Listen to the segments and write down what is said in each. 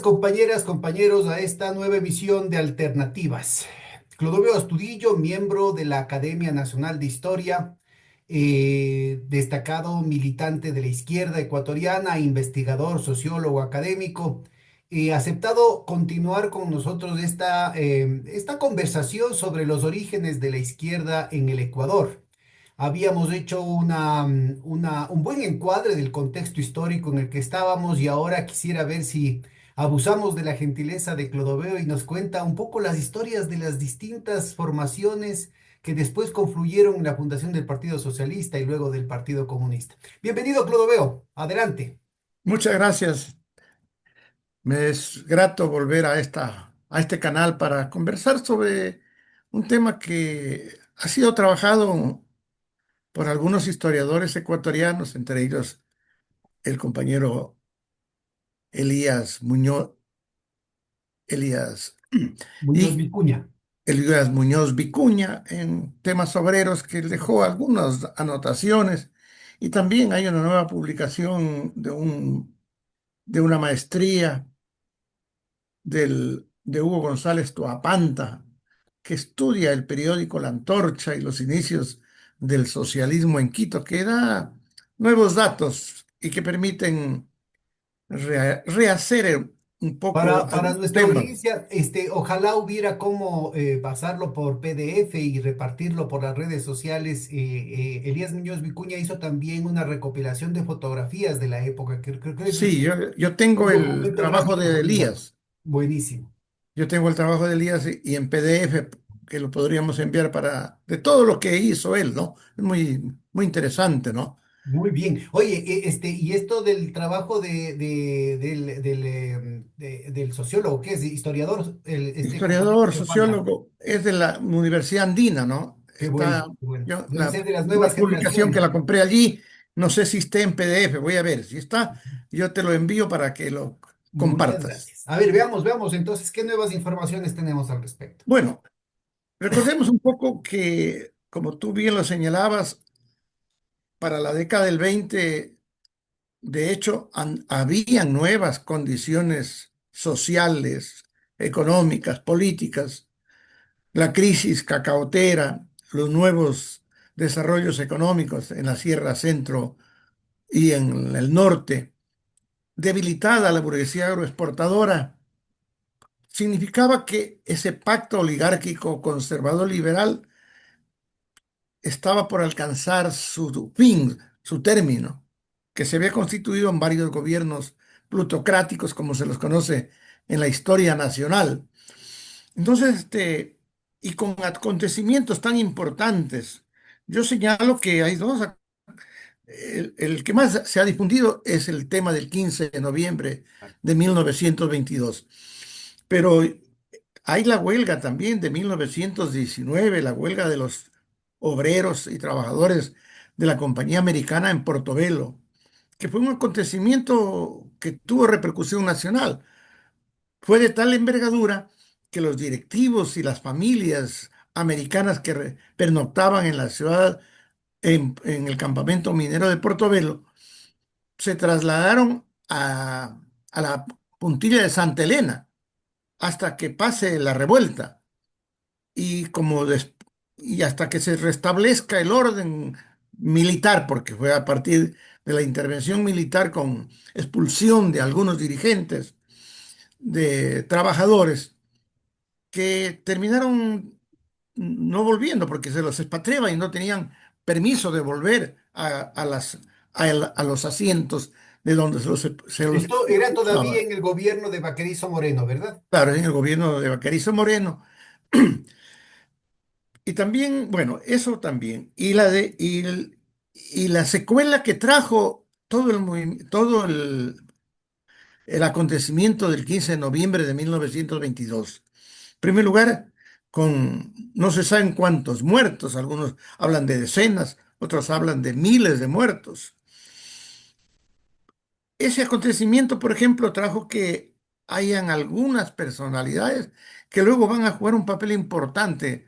compañeras, compañeros, a esta nueva emisión de Alternativas. Clodoveo Astudillo, miembro de la Academia Nacional de Historia, destacado militante de la izquierda ecuatoriana, investigador, sociólogo académico, aceptado continuar con nosotros esta conversación sobre los orígenes de la izquierda en el Ecuador. Habíamos hecho un buen encuadre del contexto histórico en el que estábamos y ahora quisiera ver si abusamos de la gentileza de Clodoveo y nos cuenta un poco las historias de las distintas formaciones que después confluyeron en la fundación del Partido Socialista y luego del Partido Comunista. Bienvenido, Clodoveo. Adelante. Muchas gracias. Me es grato volver a este canal para conversar sobre un tema que ha sido trabajado por algunos historiadores ecuatorianos, entre ellos el compañero Elías Muñoz, Elías Muñoz y Vicuña. Elías Muñoz Vicuña en temas obreros, que dejó algunas anotaciones. Y también hay una nueva publicación de una maestría de Hugo González Toapanta, que estudia el periódico La Antorcha y los inicios del socialismo en Quito, que da nuevos datos y que permiten rehacer un poco Para algunos nuestra temas. audiencia, ojalá hubiera cómo pasarlo por PDF y repartirlo por las redes sociales. Elías Muñoz Vicuña hizo también una recopilación de fotografías de la época, que creo que es Sí, yo tengo un el documento trabajo gráfico de formidable. Elías. Buenísimo. Yo tengo el trabajo de Elías y en PDF que lo podríamos enviar de todo lo que hizo él, ¿no? Es muy interesante, ¿no? Muy bien. Oye, y esto del trabajo del sociólogo, ¿qué es? Historiador, este compañero Historiador, Teopanta. sociólogo, es de la Universidad Andina, ¿no? Qué bueno, Está qué bueno. yo, Deben ser de las una nuevas publicación que generaciones. la compré allí, no sé si esté en PDF, voy a ver, si está, yo te lo envío para que lo Muchas compartas. gracias. A ver, veamos entonces qué nuevas informaciones tenemos al respecto. Bueno, recordemos un poco que, como tú bien lo señalabas, para la década del 20, de hecho, habían nuevas condiciones sociales, económicas, políticas, la crisis cacaotera, los nuevos desarrollos económicos en la Sierra Centro y en el norte, debilitada la burguesía agroexportadora, significaba que ese pacto oligárquico conservador liberal estaba por alcanzar su fin, su término, que se había constituido en varios gobiernos plutocráticos, como se los conoce en la historia nacional. Entonces, y con acontecimientos tan importantes, yo señalo que hay dos. El que más se ha difundido es el tema del 15 de noviembre de 1922. Pero hay la huelga también de 1919, la huelga de los obreros y trabajadores de la compañía americana en Portobelo, que fue un acontecimiento que tuvo repercusión nacional. Fue de tal envergadura que los directivos y las familias americanas que pernoctaban en la ciudad, en el campamento minero de Portobelo, se trasladaron a la puntilla de Santa Elena hasta que pase la revuelta y, y hasta que se restablezca el orden militar, porque fue a partir de la intervención militar con expulsión de algunos dirigentes de trabajadores que terminaron no volviendo porque se los expatriaban y no tenían permiso de volver a los asientos de donde se los Esto era todavía expulsaba. en el gobierno de Baquerizo Moreno, ¿verdad? Claro, en el gobierno de Baquerizo Moreno. Y también, bueno, eso también. Y la secuela que trajo el acontecimiento del 15 de noviembre de 1922. En primer lugar, con no se saben cuántos muertos, algunos hablan de decenas, otros hablan de miles de muertos. Ese acontecimiento, por ejemplo, trajo que hayan algunas personalidades que luego van a jugar un papel importante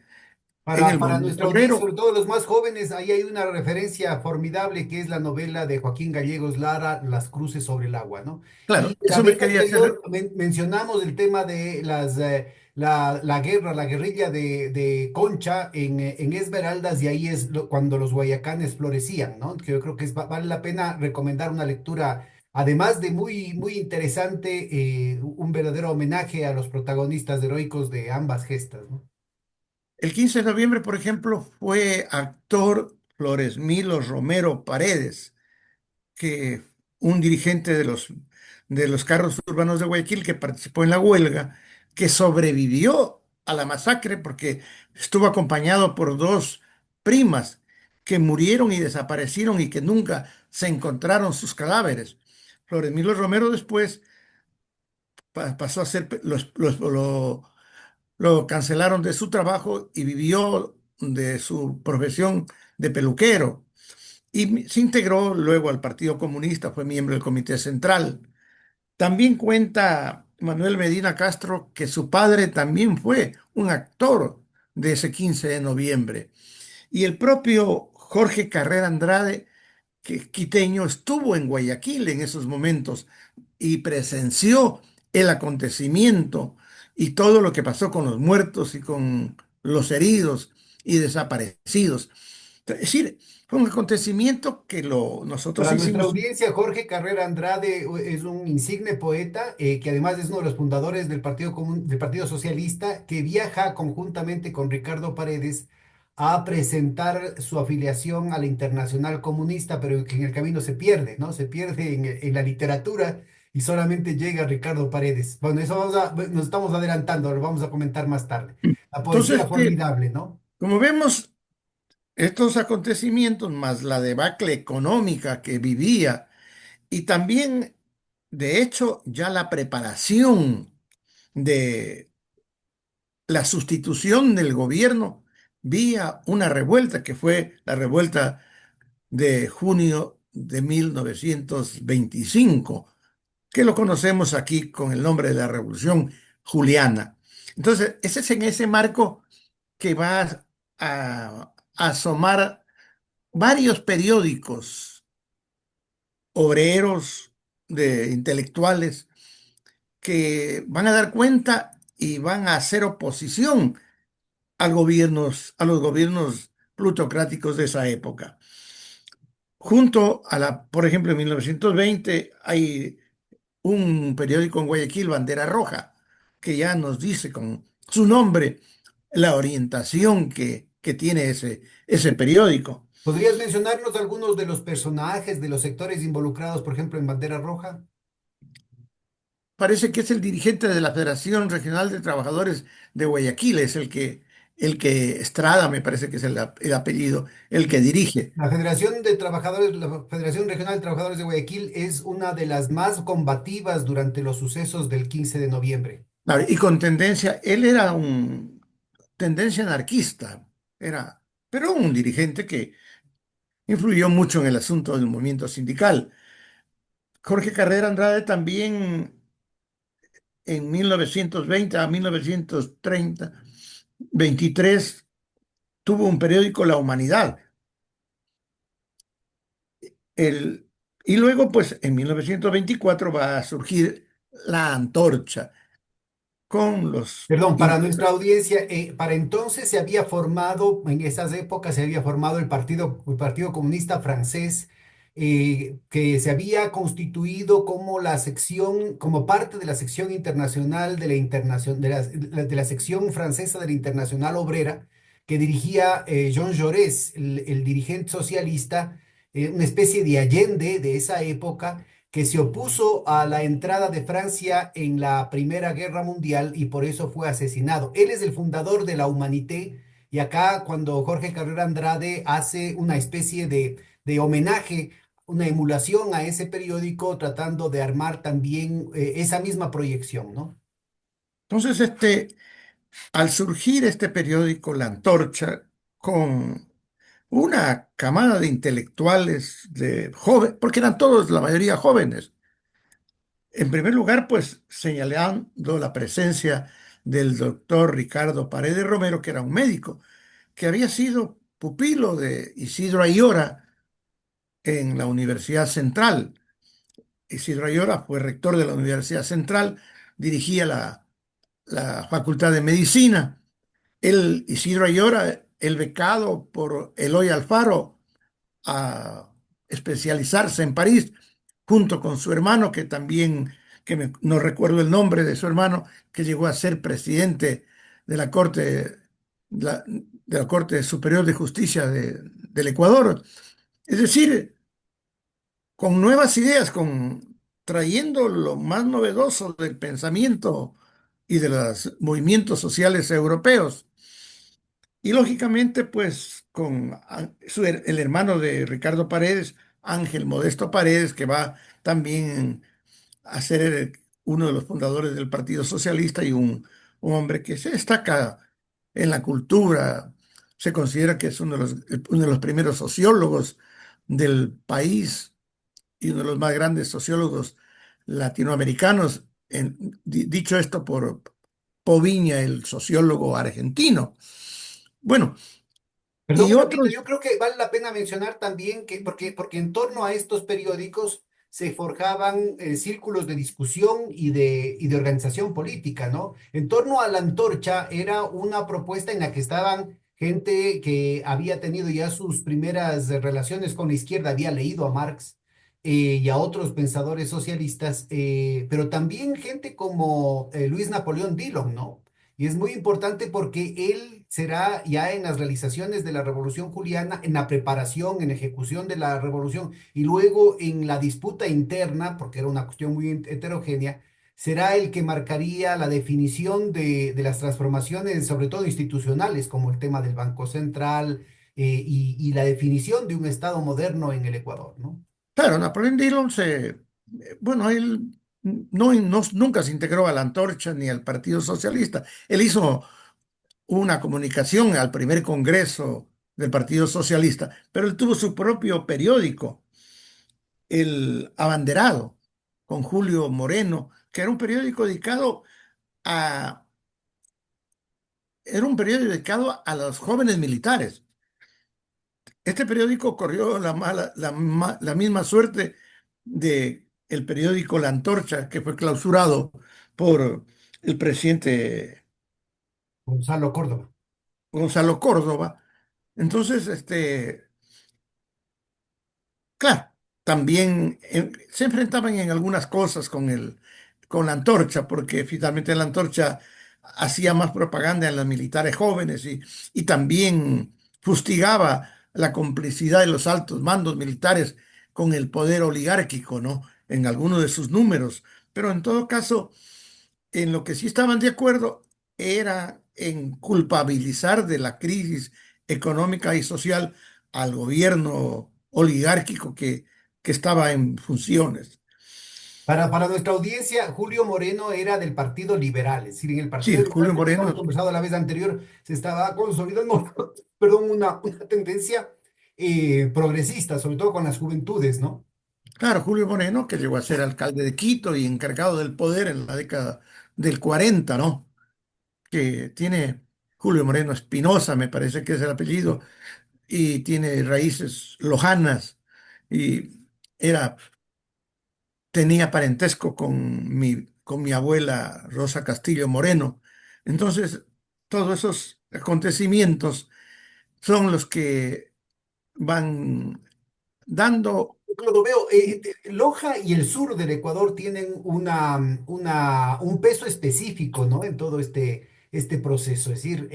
en el Para movimiento nuestra audiencia, obrero. sobre todo los más jóvenes, ahí hay una referencia formidable que es la novela de Joaquín Gallegos Lara, Las cruces sobre el agua, ¿no? Y Claro, la eso me vez quería anterior hacer. mencionamos el tema de la guerra, la guerrilla de Concha en Esmeraldas, y ahí es cuando los guayacanes florecían, ¿no? Que yo creo que vale la pena recomendar una lectura, además de muy interesante, un verdadero homenaje a los protagonistas heroicos de ambas gestas, ¿no? El 15 de noviembre, por ejemplo, fue actor Flores Milo Romero Paredes, que un dirigente de los carros urbanos de Guayaquil que participó en la huelga, que sobrevivió a la masacre porque estuvo acompañado por dos primas que murieron y desaparecieron y que nunca se encontraron sus cadáveres. Flores Milo Romero después pasó a ser, lo cancelaron de su trabajo y vivió de su profesión de peluquero. Y se integró luego al Partido Comunista, fue miembro del Comité Central. También cuenta Manuel Medina Castro que su padre también fue un actor de ese 15 de noviembre. Y el propio Jorge Carrera Andrade, que quiteño, estuvo en Guayaquil en esos momentos y presenció el acontecimiento y todo lo que pasó con los muertos y con los heridos y desaparecidos. Es decir, fue un acontecimiento que nosotros Para nuestra hicimos. audiencia, Jorge Carrera Andrade es un insigne poeta, que además es uno de los fundadores del Partido Socialista, que viaja conjuntamente con Ricardo Paredes a presentar su afiliación a la Internacional Comunista, pero que en el camino se pierde, ¿no? Se pierde en la literatura y solamente llega Ricardo Paredes. Bueno, eso nos estamos adelantando, lo vamos a comentar más tarde. La poesía Entonces, formidable, ¿no? como vemos, estos acontecimientos, más la debacle económica que vivía y también, de hecho, ya la preparación de la sustitución del gobierno vía una revuelta que fue la revuelta de junio de 1925, que lo conocemos aquí con el nombre de la Revolución Juliana. Entonces, ese es en ese marco que va a asomar varios periódicos obreros, de intelectuales, que van a dar cuenta y van a hacer oposición a los gobiernos plutocráticos de esa época. Junto a por ejemplo, en 1920 hay un periódico en Guayaquil, Bandera Roja, que ya nos dice con su nombre la orientación que tiene ese periódico. ¿Podrías mencionarnos algunos de los personajes, de los sectores involucrados, por ejemplo, en Bandera Roja? Parece que es el dirigente de la Federación Regional de Trabajadores de Guayaquil, es el que Estrada, me parece que es el apellido, el que dirige. La la Federación Regional de Trabajadores de Guayaquil es una de las más combativas durante los sucesos del 15 de noviembre. Claro, y con tendencia, él era un tendencia anarquista, era, pero un dirigente que influyó mucho en el asunto del movimiento sindical. Jorge Carrera Andrade también en 1920 a 1930, 23, tuvo un periódico La Humanidad. El, y luego, pues, en 1924 va a surgir La Antorcha con los Perdón, para nuestra integrantes. audiencia, para entonces se había formado, en esas épocas se había formado el Partido Comunista Francés, que se había constituido como la sección, como parte de la sección internacional de de la sección francesa de la Internacional Obrera, que dirigía Jean Jaurès, el dirigente socialista, una especie de Allende de esa época que se opuso a la entrada de Francia en la Primera Guerra Mundial y por eso fue asesinado. Él es el fundador de la Humanité, y acá cuando Jorge Carrera Andrade hace una especie de homenaje, una emulación a ese periódico, tratando de armar también esa misma proyección, ¿no? Entonces, al surgir este periódico, La Antorcha, con una camada de intelectuales, de jóvenes, porque eran todos, la mayoría jóvenes. En primer lugar, pues señalando la presencia del doctor Ricardo Paredes Romero, que era un médico, que había sido pupilo de Isidro Ayora en la Universidad Central. Isidro Ayora fue rector de la Universidad Central, dirigía la Facultad de Medicina. Isidro Ayora, el becado por Eloy Alfaro a especializarse en París, junto con su hermano, que también, no recuerdo el nombre de su hermano, que llegó a ser presidente de la de la Corte Superior de Justicia del Ecuador. Es decir, con nuevas ideas, trayendo lo más novedoso del pensamiento y de los movimientos sociales europeos. Y lógicamente, pues el hermano de Ricardo Paredes, Ángel Modesto Paredes, que va también a ser uno de los fundadores del Partido Socialista y un hombre que se destaca en la cultura, se considera que es uno de los primeros sociólogos del país y uno de los más grandes sociólogos latinoamericanos, dicho esto por Poviña, el sociólogo argentino. Bueno, Perdón y un ratito, otros, yo creo que vale la pena mencionar también que, porque en torno a estos periódicos se forjaban círculos de discusión y de organización política, ¿no? En torno a la Antorcha era una propuesta en la que estaban gente que había tenido ya sus primeras relaciones con la izquierda, había leído a Marx y a otros pensadores socialistas, pero también gente como Luis Napoleón Dillon, ¿no? Y es muy importante porque él será ya en las realizaciones de la Revolución Juliana, en la preparación, en ejecución de la revolución y luego en la disputa interna, porque era una cuestión muy heterogénea, será el que marcaría la definición de las transformaciones, sobre todo institucionales, como el tema del Banco Central y la definición de un Estado moderno en el Ecuador, ¿no? claro, Napoleón Dillon bueno, él nunca se integró a la Antorcha ni al Partido Socialista. Él hizo una comunicación al primer congreso del Partido Socialista, pero él tuvo su propio periódico, El Abanderado, con Julio Moreno, que a, era un periódico dedicado a los jóvenes militares. Este periódico corrió la misma suerte de el periódico La Antorcha, que fue clausurado por el presidente Gonzalo Córdoba. Gonzalo Córdoba. Entonces, claro, también se enfrentaban en algunas cosas con la Antorcha, porque finalmente la Antorcha hacía más propaganda en los militares jóvenes y también fustigaba la complicidad de los altos mandos militares con el poder oligárquico, ¿no? En algunos de sus números. Pero en todo caso, en lo que sí estaban de acuerdo era en culpabilizar de la crisis económica y social al gobierno oligárquico que estaba en funciones. Para nuestra audiencia, Julio Moreno era del Partido Liberal, es decir, en el Sí, Partido Liberal, Julio como Moreno, hemos conversado la vez anterior, se estaba consolidando, perdón, una tendencia progresista, sobre todo con las juventudes, ¿no? claro, Julio Moreno, que llegó a ser alcalde de Quito y encargado del poder en la década del 40, ¿no? Que tiene Julio Moreno Espinosa, me parece que es el apellido, Sí. y tiene raíces lojanas y era tenía parentesco con mi abuela Rosa Castillo Moreno. Entonces, todos esos acontecimientos son los que van dando, Clodoveo, Loja y el sur del Ecuador tienen un peso específico, ¿no? En todo este proceso. Es decir,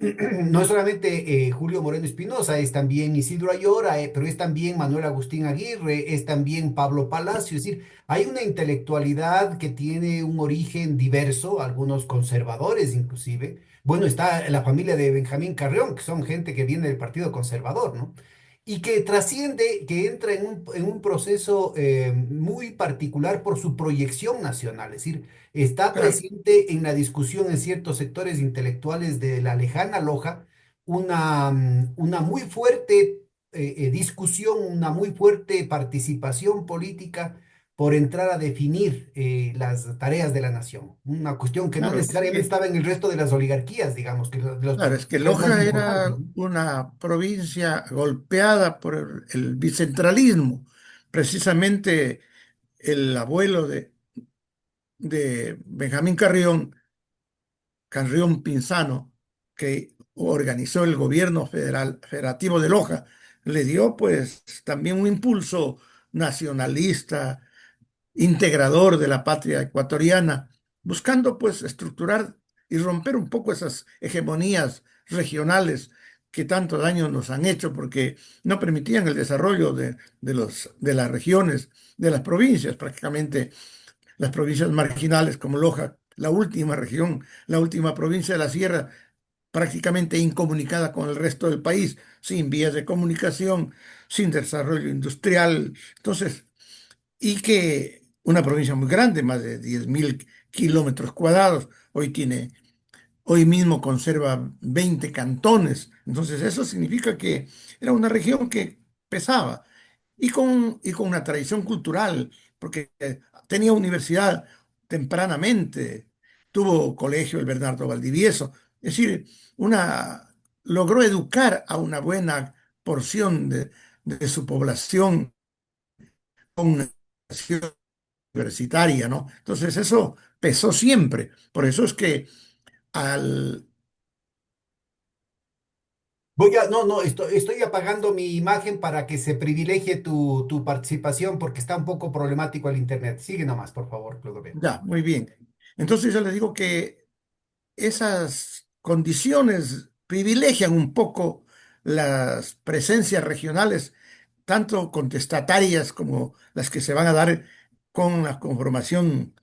no es solamente Julio Moreno Espinosa, es también Isidro Ayora, pero es también Manuel Agustín Aguirre, es también Pablo Palacio. Es decir, hay una intelectualidad que tiene un origen diverso, algunos conservadores inclusive. Bueno, está la familia de Benjamín Carrión, que son gente que viene del Partido Conservador, ¿no? Y que trasciende, que entra en un proceso muy particular por su proyección nacional, es decir, está claro, presente en la discusión en ciertos sectores intelectuales de la lejana Loja una muy fuerte discusión, una muy fuerte participación política por entrar a definir las tareas de la nación. Una cuestión que no Claro, necesariamente estaba en el resto de las oligarquías, digamos, que de los claro, es que personajes más Loja importantes, era ¿no? una provincia golpeada por el bicentralismo. Precisamente el abuelo de Benjamín Carrión, Carrión Pinzano, que organizó el gobierno federativo de Loja, le dio pues también un impulso nacionalista, integrador de la patria ecuatoriana, buscando pues estructurar y romper un poco esas hegemonías regionales que tanto daño nos han hecho porque no permitían el desarrollo de las regiones, de las provincias, prácticamente las provincias marginales como Loja, la última región, la última provincia de la sierra, prácticamente incomunicada con el resto del país, sin vías de comunicación, sin desarrollo industrial. Entonces, y que una provincia muy grande, más de 10.000 kilómetros cuadrados, hoy mismo conserva 20 cantones. Entonces eso significa que era una región que pesaba y con una tradición cultural, porque tenía universidad tempranamente, tuvo colegio el Bernardo Valdivieso, es decir, logró educar a una buena porción de su población con una educación universitaria, ¿no? Entonces eso pesó siempre. Por eso es que al... No, no, estoy apagando mi imagen para que se privilegie tu participación porque está un poco problemático el internet. Sigue nomás, por favor, Clodoveo. Ya, muy bien. Entonces yo le digo que esas condiciones privilegian un poco las presencias regionales, tanto contestatarias como las que se van a dar con la conformación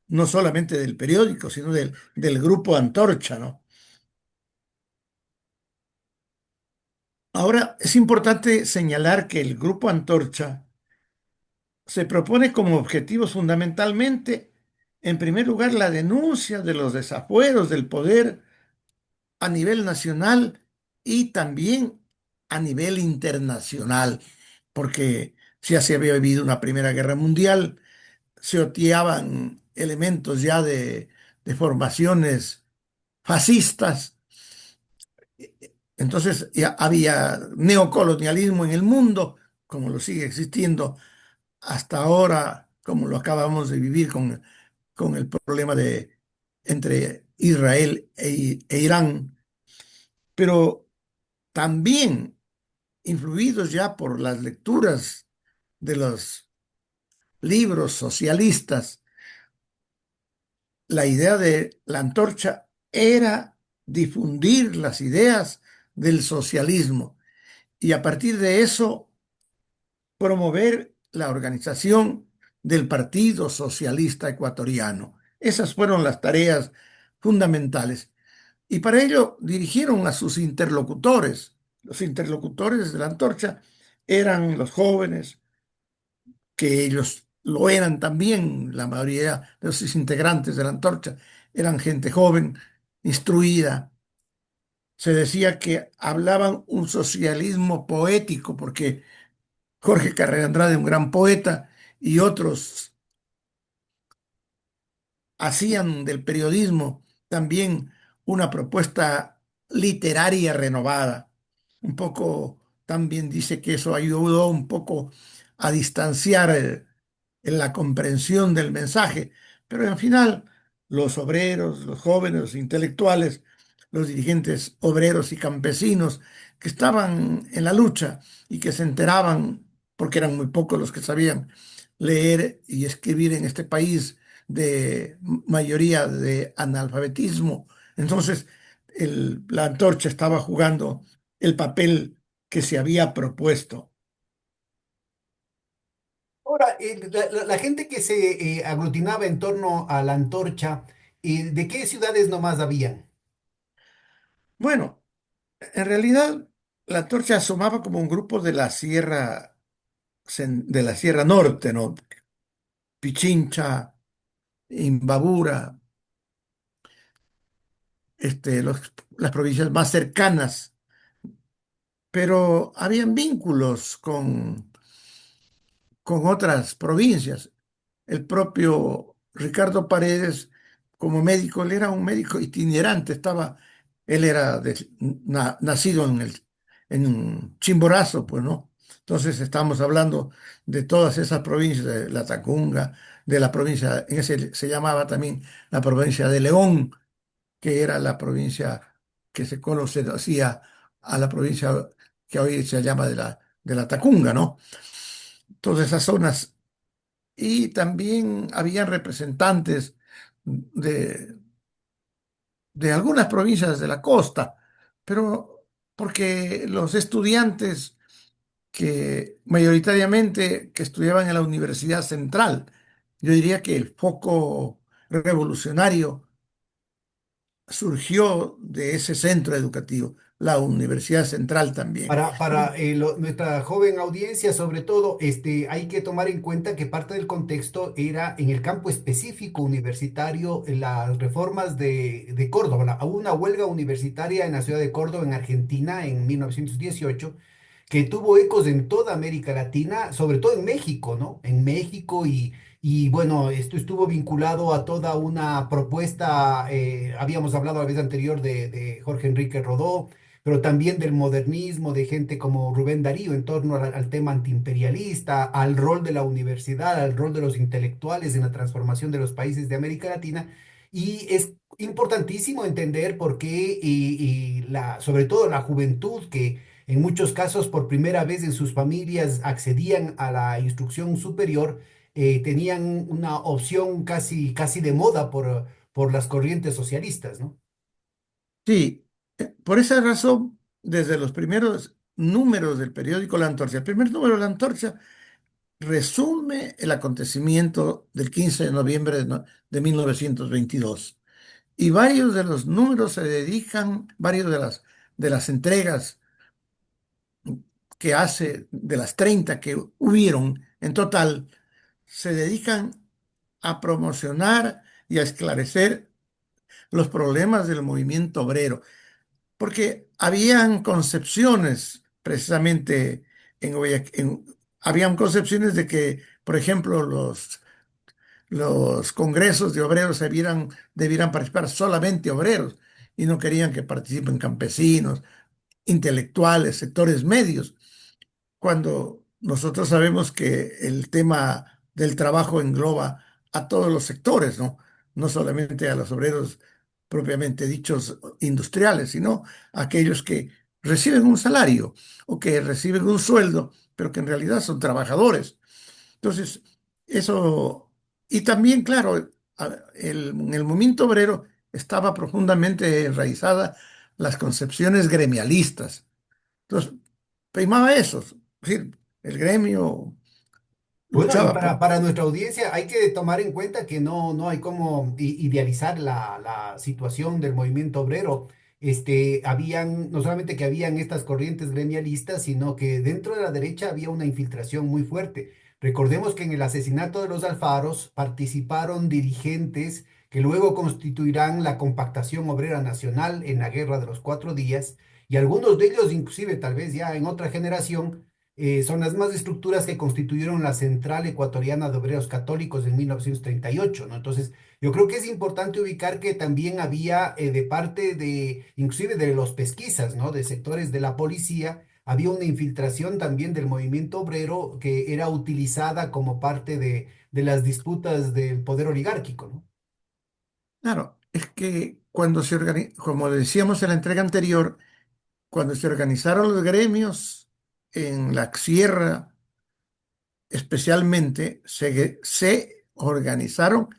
no solamente del periódico, sino del grupo Antorcha, ¿no? Ahora, es importante señalar que el grupo Antorcha se propone como objetivos fundamentalmente, en primer lugar, la denuncia de los desafueros del poder a nivel nacional y también a nivel internacional, porque ya se había vivido una Primera Guerra Mundial, se oteaban elementos ya de formaciones fascistas, entonces ya había neocolonialismo en el mundo, como lo sigue existiendo hasta ahora, como lo acabamos de vivir con el problema entre Israel e Irán, pero también influidos ya por las lecturas de los libros socialistas, la idea de la antorcha era difundir las ideas del socialismo y a partir de eso promover la organización del Partido Socialista Ecuatoriano. Esas fueron las tareas fundamentales. Y para ello dirigieron a sus interlocutores. Los interlocutores de la antorcha eran los jóvenes, que ellos lo eran también, la mayoría de los integrantes de la antorcha eran gente joven, instruida. Se decía que hablaban un socialismo poético, porque Jorge Carrera Andrade, un gran poeta, y otros hacían del periodismo también una propuesta literaria renovada. Un poco, también dice que eso ayudó un poco a distanciar en la comprensión del mensaje, pero al final los obreros, los jóvenes, los intelectuales, los dirigentes obreros y campesinos que estaban en la lucha y que se enteraban, porque eran muy pocos los que sabían leer y escribir en este país de mayoría de analfabetismo. Entonces, la antorcha estaba jugando el papel que se había propuesto. Ahora, la gente que se aglutinaba en torno a la antorcha, ¿de qué ciudades nomás habían? Bueno, en realidad la antorcha asomaba como un grupo de la de la Sierra Norte, ¿no? Pichincha, Imbabura, las provincias más cercanas, pero habían vínculos con otras provincias. el propio Ricardo Paredes como médico. Él era un médico itinerante, él era nacido en Chimborazo, pues, ¿no? Entonces estamos hablando de todas esas provincias, de la Tacunga, de la provincia, en ese se llamaba también la provincia de León, que era la provincia que se conocía a la provincia que hoy se llama de la Tacunga, ¿no? Todas esas zonas. Y también habían representantes de, de algunas provincias de la costa, pero porque los estudiantes que mayoritariamente que estudiaban en la Universidad Central, yo diría que el foco revolucionario surgió de ese centro educativo, la Universidad Central también. Nuestra joven audiencia, sobre todo, hay que tomar en cuenta que parte del contexto era en el campo específico universitario, en las reformas de Córdoba. Hubo una huelga universitaria en la ciudad de Córdoba, en Argentina, en 1918, que tuvo ecos en toda América Latina, sobre todo en México, ¿no? En México y bueno, esto estuvo vinculado a toda una propuesta, habíamos hablado la vez anterior de Jorge Enrique Rodó, pero también del modernismo, de gente como Rubén Darío en torno al tema antiimperialista, al rol de la universidad, al rol de los intelectuales en la transformación de los países de América Latina. Y es importantísimo entender por qué, sobre todo la juventud, que en muchos casos por primera vez en sus familias accedían a la instrucción superior, tenían una opción casi, casi de moda por las corrientes socialistas, ¿no? Sí, por esa razón, desde los primeros números del periódico La Antorcha, el primer número de La Antorcha resume el acontecimiento del 15 de noviembre de 1922. Y varios de los números se dedican, varios de las entregas que hace, de las 30 que hubieron en total, se dedican a promocionar y a esclarecer los problemas del movimiento obrero, porque habían concepciones precisamente habían concepciones de que, por ejemplo, los congresos de obreros debieran participar solamente obreros y no querían que participen campesinos, intelectuales, sectores medios, cuando nosotros sabemos que el tema del trabajo engloba a todos los sectores, ¿no? No solamente a los obreros propiamente dichos industriales, sino a aquellos que reciben un salario o que reciben un sueldo, pero que en realidad son trabajadores. Entonces, eso, y también, claro, en el movimiento obrero estaba profundamente enraizada las concepciones gremialistas. Entonces, primaba eso, es decir, el gremio Bueno, y luchaba por... para nuestra audiencia hay que tomar en cuenta que no hay como idealizar la situación del movimiento obrero. No solamente que habían estas corrientes gremialistas, sino que dentro de la derecha había una infiltración muy fuerte. Recordemos que en el asesinato de los Alfaros participaron dirigentes que luego constituirán la Compactación Obrera Nacional en la Guerra de los Cuatro Días, y algunos de ellos, inclusive tal vez ya en otra generación, son las más estructuras que constituyeron la Central Ecuatoriana de Obreros Católicos en 1938, ¿no? Entonces, yo creo que es importante ubicar que también había de parte inclusive de los pesquisas, ¿no? De sectores de la policía, había una infiltración también del movimiento obrero que era utilizada como parte de las disputas del poder oligárquico, ¿no? Claro, es que cuando como decíamos en la entrega anterior, cuando se organizaron los gremios en la sierra, especialmente, se organizaron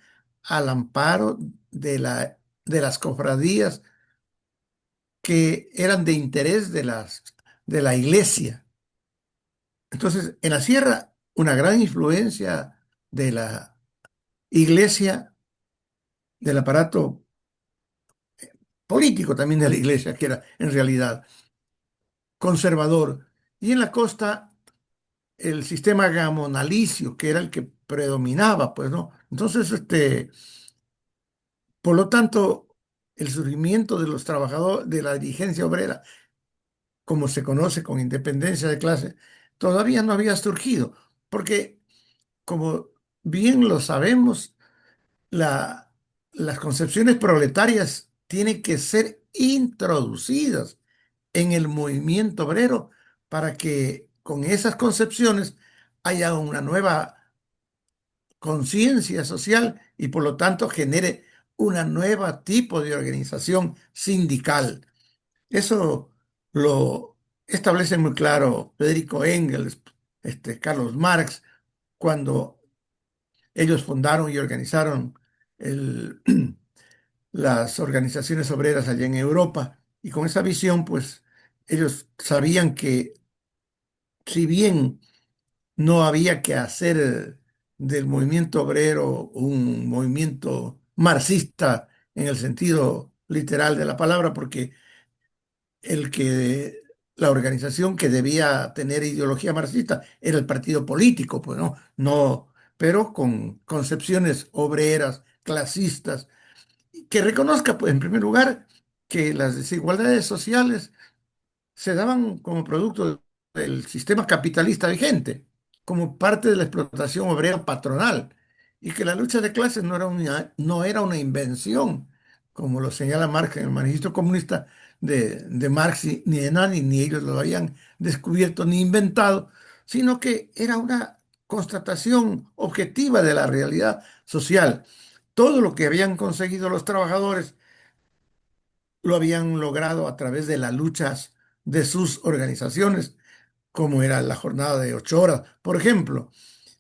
al amparo de las cofradías que eran de interés de la iglesia. Entonces, en la sierra, una gran influencia de la iglesia, del aparato político también de la iglesia, que era en realidad conservador. Y en la costa, el sistema gamonalicio, que era el que predominaba, pues, ¿no? Entonces, por lo tanto, el surgimiento de los trabajadores, de la dirigencia obrera, como se conoce con independencia de clase, todavía no había surgido, porque como bien lo sabemos, la- las concepciones proletarias tienen que ser introducidas en el movimiento obrero para que con esas concepciones haya una nueva conciencia social y por lo tanto genere una nueva tipo de organización sindical. Eso lo establece muy claro Federico Engels, Carlos Marx, cuando ellos fundaron y organizaron el- las organizaciones obreras allá en Europa. Y con esa visión, pues ellos sabían que si bien no había que hacer del movimiento obrero un movimiento marxista en el sentido literal de la palabra, porque el que la organización que debía tener ideología marxista era el partido político, pues no, pero con concepciones obreras, clasistas, que reconozca, pues, en primer lugar, que las desigualdades sociales se daban como producto del sistema capitalista vigente, como parte de la explotación obrera patronal, y que la lucha de clases no era una invención, como lo señala Marx en el Manifiesto Comunista de Marx, ni de nadie, ni ellos lo habían descubierto ni inventado, sino que era una constatación objetiva de la realidad social. Todo lo que habían conseguido los trabajadores lo habían logrado a través de las luchas de sus organizaciones, como era la jornada de 8 horas, por ejemplo,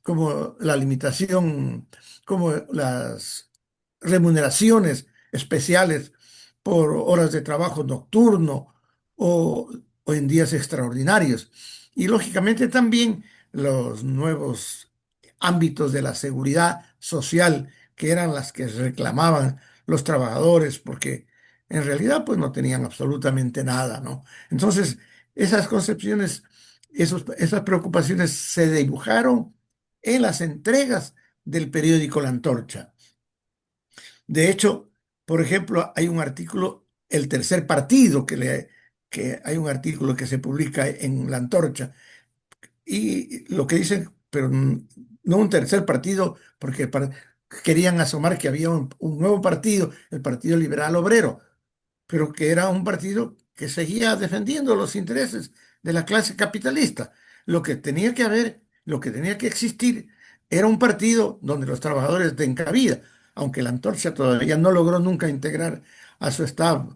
como la limitación, como las remuneraciones especiales por horas de trabajo nocturno o, o en días extraordinarios. Y lógicamente también los nuevos ámbitos de la seguridad social, que eran las que reclamaban los trabajadores, porque en realidad pues no tenían absolutamente nada, ¿no? Entonces, esas concepciones, esas preocupaciones se dibujaron en las entregas del periódico La Antorcha. De hecho, por ejemplo, hay un artículo, El Tercer Partido, que hay un artículo que se publica en La Antorcha, y lo que dicen, pero no un tercer partido, porque querían asomar que había un nuevo partido, el Partido Liberal Obrero, pero que era un partido que seguía defendiendo los intereses de la clase capitalista. Lo que tenía que haber, lo que tenía que existir, era un partido donde los trabajadores den cabida, aunque la Antorcha todavía no logró nunca integrar a su staff,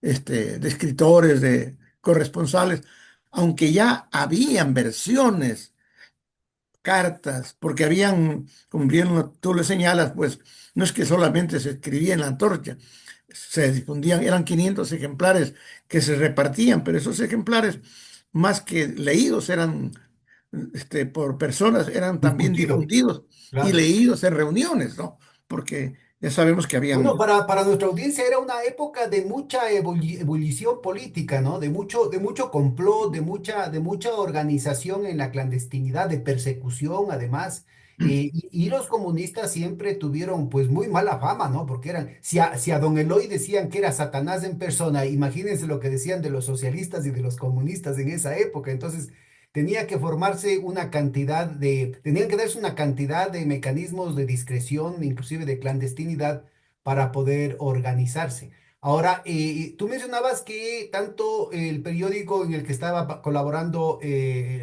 de escritores, de corresponsales, aunque ya habían versiones, cartas, porque habían, como bien tú le señalas, pues no es que solamente se escribía en la Antorcha, se difundían, eran 500 ejemplares que se repartían, pero esos ejemplares, más que leídos, eran por personas, eran también Discutido, difundidos y claro. leídos en reuniones, ¿no? Porque ya sabemos que Bueno, habían. para nuestra audiencia era una época de mucha ebullición política, ¿no? De mucho complot, de mucha organización en la clandestinidad, de persecución, además. Y los comunistas siempre tuvieron, pues, muy mala fama, ¿no? Porque eran, si a don Eloy decían que era Satanás en persona, imagínense lo que decían de los socialistas y de los comunistas en esa época. Entonces, tenían que darse una cantidad de mecanismos de discreción, inclusive de clandestinidad para poder organizarse. Ahora, tú mencionabas que tanto el periódico en el que estaba colaborando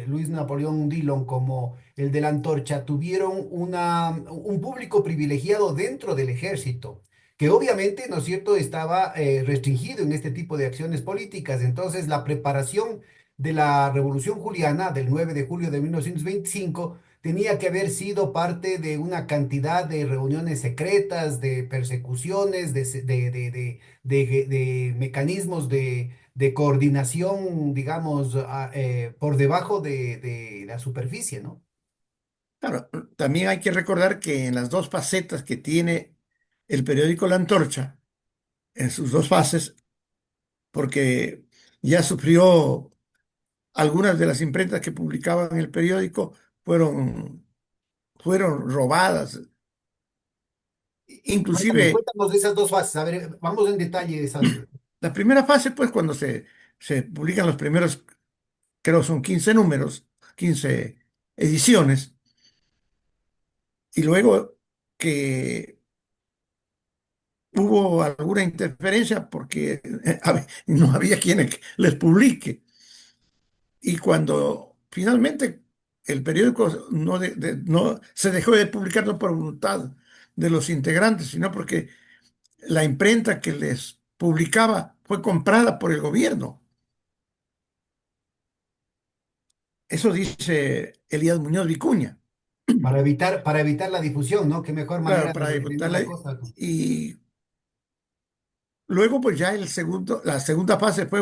Luis Napoleón Dillon como el de la Antorcha tuvieron un público privilegiado dentro del ejército, que obviamente, ¿no es cierto?, estaba restringido en este tipo de acciones políticas. Entonces, la preparación de la Revolución Juliana del 9 de julio de 1925 tenía que haber sido parte de una cantidad de reuniones secretas, de persecuciones, de mecanismos de coordinación, digamos, por debajo de la superficie, ¿no? Claro, también hay que recordar que en las dos facetas que tiene el periódico La Antorcha, en sus dos fases, porque ya sufrió algunas de las imprentas que publicaban el periódico fueron robadas. Cuéntanos, Inclusive cuéntanos de esas dos fases. A ver, vamos en detalle de esas. la primera fase, pues cuando se publican los primeros, creo son 15 números, 15 ediciones, y luego que hubo alguna interferencia porque no había quien les publique. Y cuando finalmente el periódico no se dejó de publicar no por voluntad de los integrantes, sino porque la imprenta que les publicaba fue comprada por el gobierno. Eso dice Elías Muñoz Vicuña. para evitar la difusión, ¿no? Qué mejor Claro, manera de para definir la ejecutarla. cosa. Y luego, pues ya la segunda fase fue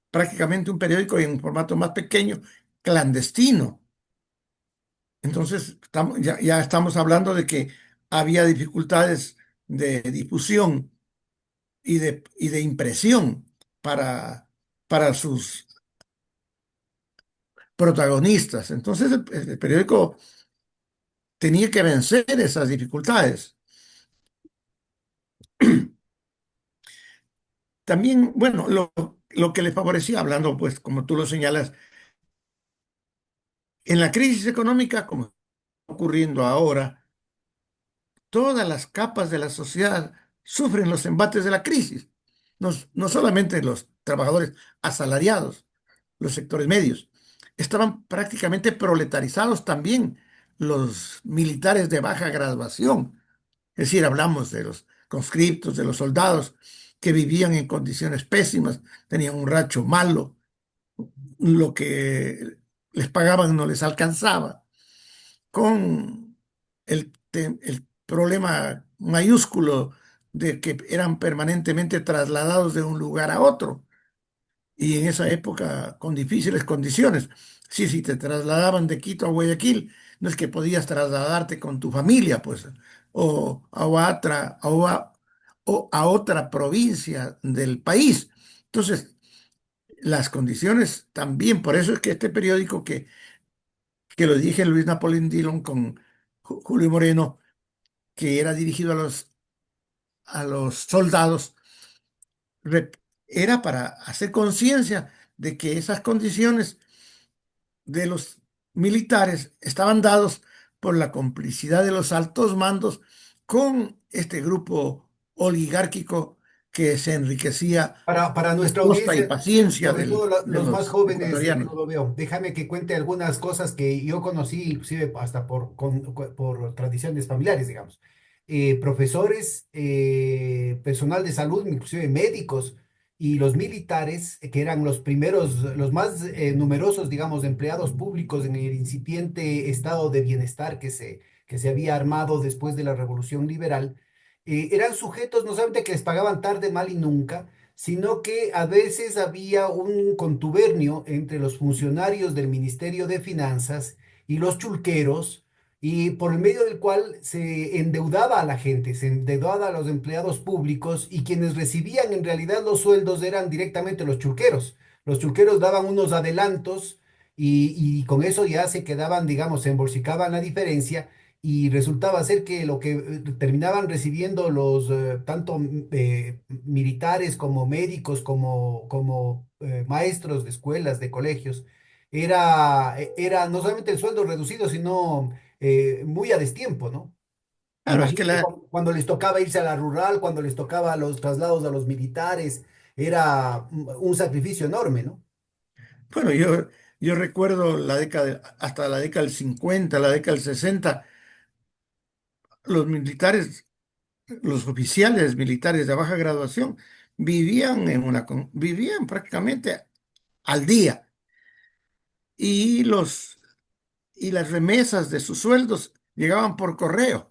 prácticamente un periódico en un formato más pequeño, clandestino. Entonces, ya estamos hablando de que había dificultades de difusión y de impresión para sus protagonistas. Entonces, el periódico tenía que vencer esas dificultades. También, bueno, lo que le favorecía, hablando, pues, como tú lo señalas, en la crisis económica, como está ocurriendo ahora, todas las capas de la sociedad sufren los embates de la crisis. No solamente los trabajadores asalariados, los sectores medios, estaban prácticamente proletarizados también los militares de baja graduación. Es decir, hablamos de los conscriptos, de los soldados que vivían en condiciones pésimas, tenían un racho malo, lo que les pagaban no les alcanzaba, con el problema mayúsculo de que eran permanentemente trasladados de un lugar a otro y en esa época con difíciles condiciones. Sí, si te trasladaban de Quito a Guayaquil, no es que podías trasladarte con tu familia, pues, o a otra provincia del país. Entonces, las condiciones también, por eso es que este periódico que lo dije Luis Napoleón Dillon con Julio Moreno, que era dirigido a los soldados, rep- era para hacer conciencia de que esas condiciones de los militares estaban dados por la complicidad de los altos mandos con este grupo oligárquico que se enriquecía Para a nuestra costa y audiencia, paciencia sobre todo de los más los jóvenes, ecuatorianos. Clodoveo, déjame que cuente algunas cosas que yo conocí, inclusive hasta por tradiciones familiares, digamos. Profesores, personal de salud, inclusive médicos y los militares, que eran los primeros, los más numerosos, digamos, empleados públicos en el incipiente estado de bienestar que se había armado después de la Revolución Liberal, eran sujetos no solamente que les pagaban tarde, mal y nunca, sino que a veces había un contubernio entre los funcionarios del Ministerio de Finanzas y los chulqueros, y por el medio del cual se endeudaba a la gente, se endeudaba a los empleados públicos y quienes recibían en realidad los sueldos eran directamente los chulqueros. Los chulqueros daban unos adelantos y con eso ya se quedaban, digamos, se embolsicaban la diferencia y resultaba ser que lo que terminaban recibiendo los tanto militares como médicos como maestros de escuelas, de colegios, era no solamente el sueldo reducido, sino muy a destiempo, ¿no? Claro, es que Imagínate cuando les tocaba irse a la rural, cuando les tocaba los traslados a los militares, era un sacrificio enorme, ¿no? bueno, yo recuerdo hasta la década del 50, la década del 60, los militares, los oficiales militares de baja graduación vivían prácticamente al día y y las remesas de sus sueldos llegaban por correo,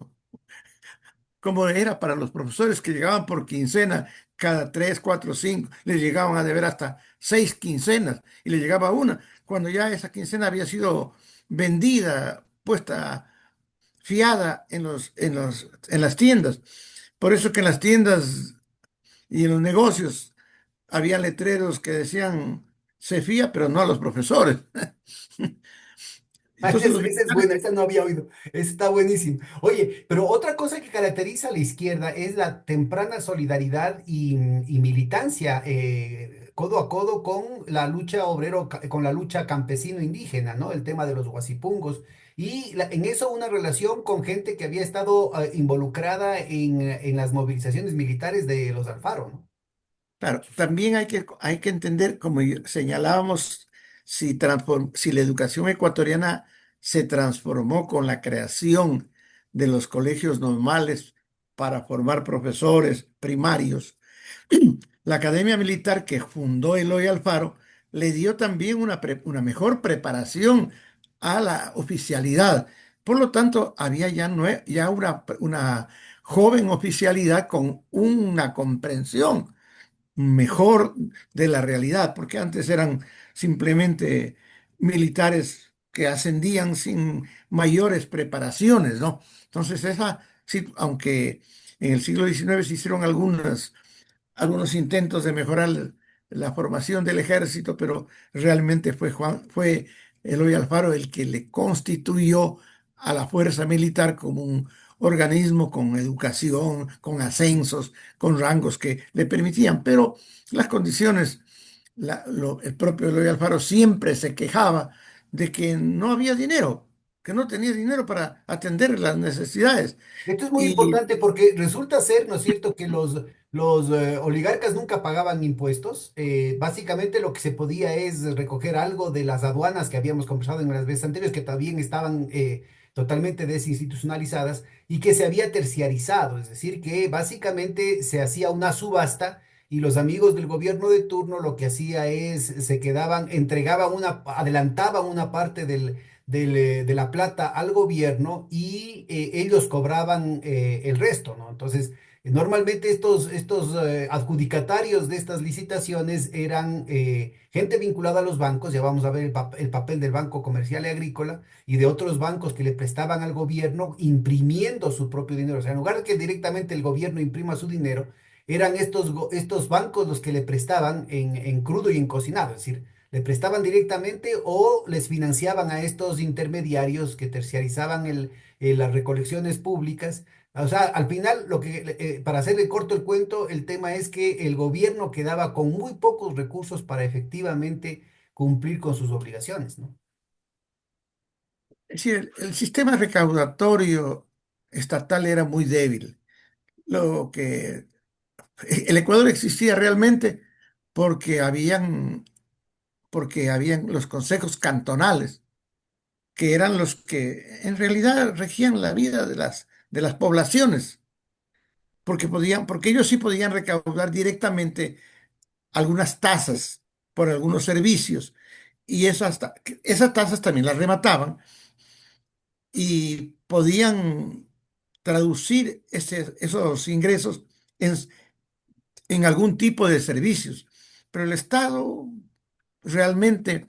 como era para los profesores que llegaban por quincena cada 3, 4, 5, les llegaban a deber hasta 6 quincenas y les llegaba una, cuando ya esa quincena había sido vendida, puesta, fiada en las tiendas. Por eso que en las tiendas y en los negocios había letreros que decían se fía, pero no a los profesores. Entonces los Esa es militares, buena, esa no había oído. Esa está buenísimo. Oye, pero otra cosa que caracteriza a la izquierda es la temprana solidaridad y militancia codo a codo con la lucha obrero, con la lucha campesino-indígena, ¿no? El tema de los huasipungos. Y en eso una relación con gente que había estado involucrada en las movilizaciones militares de los Alfaro, ¿no? claro, también hay que entender, como señalábamos, si la educación ecuatoriana se transformó con la creación de los colegios normales para formar profesores primarios. La Academia Militar que fundó Eloy Alfaro le dio también una mejor preparación a la oficialidad. Por lo tanto, había ya una joven oficialidad con una comprensión mejor de la realidad, porque antes eran simplemente militares que ascendían sin mayores preparaciones, ¿no? Entonces, sí, aunque en el siglo XIX se hicieron algunos intentos de mejorar la formación del ejército, pero realmente fue Eloy Alfaro el que le constituyó a la fuerza militar como un organismo con educación, con ascensos, con rangos que le permitían, pero las condiciones, el propio Eloy Alfaro siempre se quejaba de que no había dinero, que no tenía dinero para atender las necesidades. Esto es muy Y importante porque resulta ser, ¿no es cierto?, que los oligarcas nunca pagaban impuestos. Básicamente lo que se podía es recoger algo de las aduanas que habíamos conversado en las veces anteriores, que también estaban totalmente desinstitucionalizadas y que se había terciarizado, es decir, que básicamente se hacía una subasta y los amigos del gobierno de turno lo que hacía es, se quedaban, adelantaban una parte de la plata al gobierno y ellos cobraban el resto, ¿no? Entonces, normalmente estos adjudicatarios de estas licitaciones eran gente vinculada a los bancos, ya vamos a ver el papel del Banco Comercial y Agrícola y de otros bancos que le prestaban al gobierno imprimiendo su propio dinero. O sea, en lugar de que directamente el gobierno imprima su dinero, eran estos bancos los que le prestaban en crudo y en cocinado, es decir, le prestaban directamente o les financiaban a estos intermediarios que terciarizaban las recolecciones públicas. O sea, al final, para hacerle corto el cuento, el tema es que el gobierno quedaba con muy pocos recursos para efectivamente cumplir con sus obligaciones, ¿no? es decir, el sistema recaudatorio estatal era muy débil. Lo que el Ecuador existía realmente porque habían los consejos cantonales, que eran los que en realidad regían la vida de las poblaciones, porque ellos sí podían recaudar directamente algunas tasas por algunos servicios, y esas tasas también las remataban y podían traducir esos ingresos en, en algún tipo de servicios. Pero el Estado realmente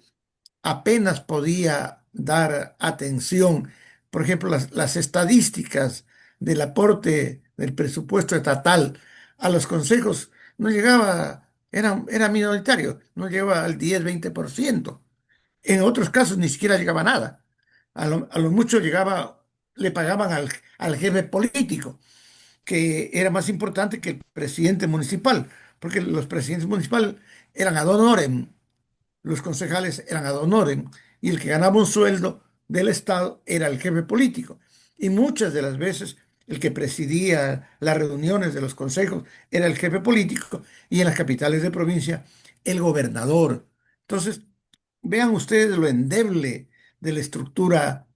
apenas podía dar atención. Por ejemplo, las estadísticas del aporte del presupuesto estatal a los consejos no llegaba, era minoritario, no llegaba al 10-20%. En otros casos ni siquiera llegaba a nada. A lo mucho llegaba, le pagaban al jefe político, que era más importante que el presidente municipal, porque los presidentes municipales eran ad honorem, los concejales eran ad honorem, y el que ganaba un sueldo del Estado era el jefe político. Y muchas de las veces el que presidía las reuniones de los consejos era el jefe político, y en las capitales de provincia el gobernador. Entonces, vean ustedes lo endeble de la estructura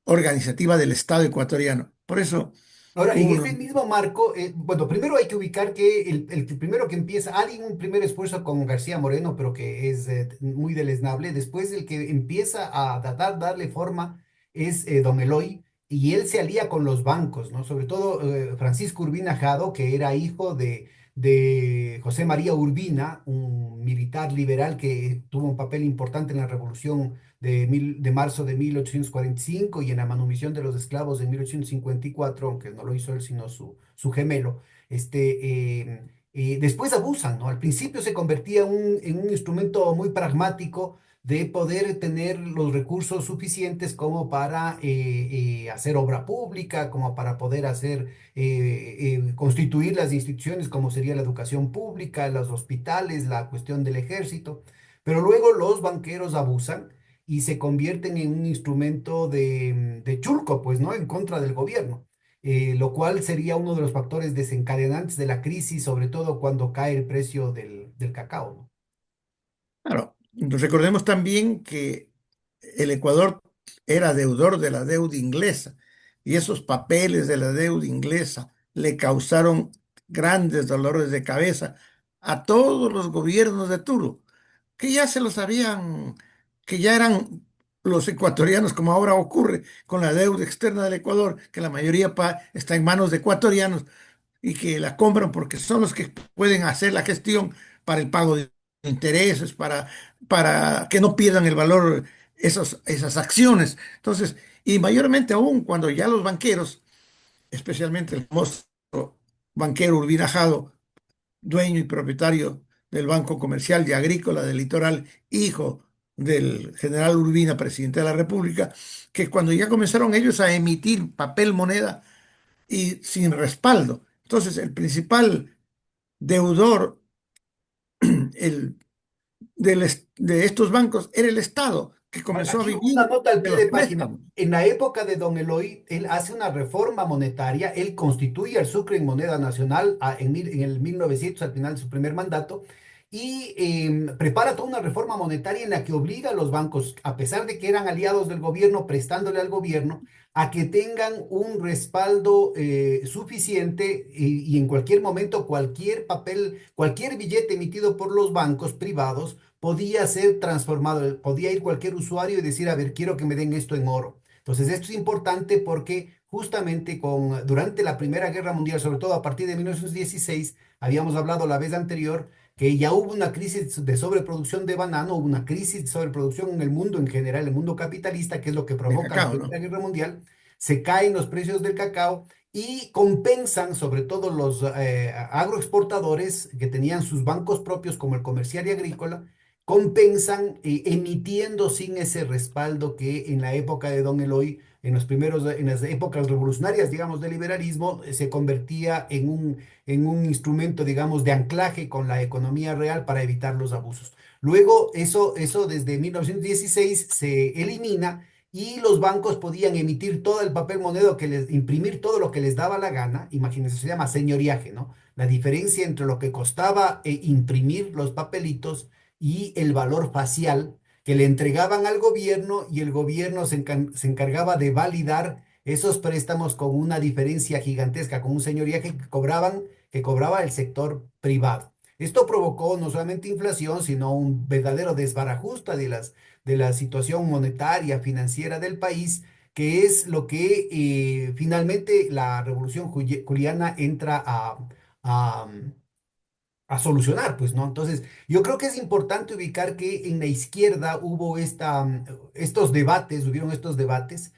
organizativa del Estado ecuatoriano. Por eso Ahora, en uno, este mismo marco, bueno, primero hay que ubicar que el primero que empieza, alguien un primer esfuerzo con García Moreno, pero que es muy deleznable. Después el que empieza a darle forma es don Eloy, y él se alía con los bancos, ¿no? Sobre todo Francisco Urbina Jado, que era hijo de José María Urbina, un militar liberal que tuvo un papel importante en la revolución de marzo de 1845 y en la manumisión de los esclavos de 1854, aunque no lo hizo él, sino su gemelo. Después abusan, ¿no? Al principio se convertía en un instrumento muy pragmático de poder tener los recursos suficientes como para hacer obra pública, como para poder hacer, constituir las instituciones como sería la educación pública, los hospitales, la cuestión del ejército. Pero luego los banqueros abusan y se convierten en un instrumento de chulco, pues, ¿no? En contra del gobierno, lo cual sería uno de los factores desencadenantes de la crisis, sobre todo cuando cae el precio del cacao, ¿no? Claro, recordemos también que el Ecuador era deudor de la deuda inglesa y esos papeles de la deuda inglesa le causaron grandes dolores de cabeza a todos los gobiernos de turno, que ya se lo sabían, que ya eran los ecuatorianos, como ahora ocurre con la deuda externa del Ecuador, que la mayoría está en manos de ecuatorianos y que la compran porque son los que pueden hacer la gestión para el pago de intereses, para que no pierdan el valor esas acciones. Entonces, y mayormente aún cuando ya los banqueros, especialmente el famoso banquero Urbina Jado, dueño y propietario del Banco Comercial y Agrícola del Litoral, hijo del general Urbina, presidente de la República, que cuando ya comenzaron ellos a emitir papel moneda y sin respaldo. Entonces, el principal deudor el, de estos bancos era el Estado, que comenzó a Aquí una vivir nota al de pie de los página. préstamos. En la época de Don Eloy, él hace una reforma monetaria, él constituye al Sucre en moneda nacional en el 1900, al final de su primer mandato, y prepara toda una reforma monetaria en la que obliga a los bancos, a pesar de que eran aliados del gobierno, prestándole al gobierno, a que tengan un respaldo suficiente y en cualquier momento cualquier papel, cualquier billete emitido por los bancos privados podía ser transformado, podía ir cualquier usuario y decir, a ver, quiero que me den esto en oro. Entonces, esto es importante porque justamente durante la Primera Guerra Mundial, sobre todo a partir de 1916, habíamos hablado la vez anterior que ya hubo una crisis de sobreproducción de banano, hubo una crisis de sobreproducción en el mundo en general, el mundo capitalista, que es lo que De provoca la cacao, ¿no? Primera Guerra Mundial, se caen los precios del cacao y compensan sobre todo los agroexportadores que tenían sus bancos propios como el comercial y agrícola, compensan emitiendo sin ese respaldo que en la época de Don Eloy, en las épocas revolucionarias, digamos, del liberalismo, se convertía en un instrumento, digamos, de anclaje con la economía real para evitar los abusos. Luego, eso desde 1916 se elimina y los bancos podían emitir todo el papel moneda imprimir todo lo que les daba la gana. Imagínense, se llama señoriaje, ¿no? La diferencia entre lo que costaba imprimir los papelitos y el valor facial que le entregaban al gobierno y el gobierno se encargaba de validar esos préstamos con una diferencia gigantesca, con un señoría que cobraba el sector privado. Esto provocó no solamente inflación, sino un verdadero desbarajuste de la situación monetaria, financiera del país, que es lo que finalmente la revolución juliana entra a, a solucionar, pues, ¿no? Entonces, yo creo que es importante ubicar que en la izquierda hubo estos debates, hubieron estos debates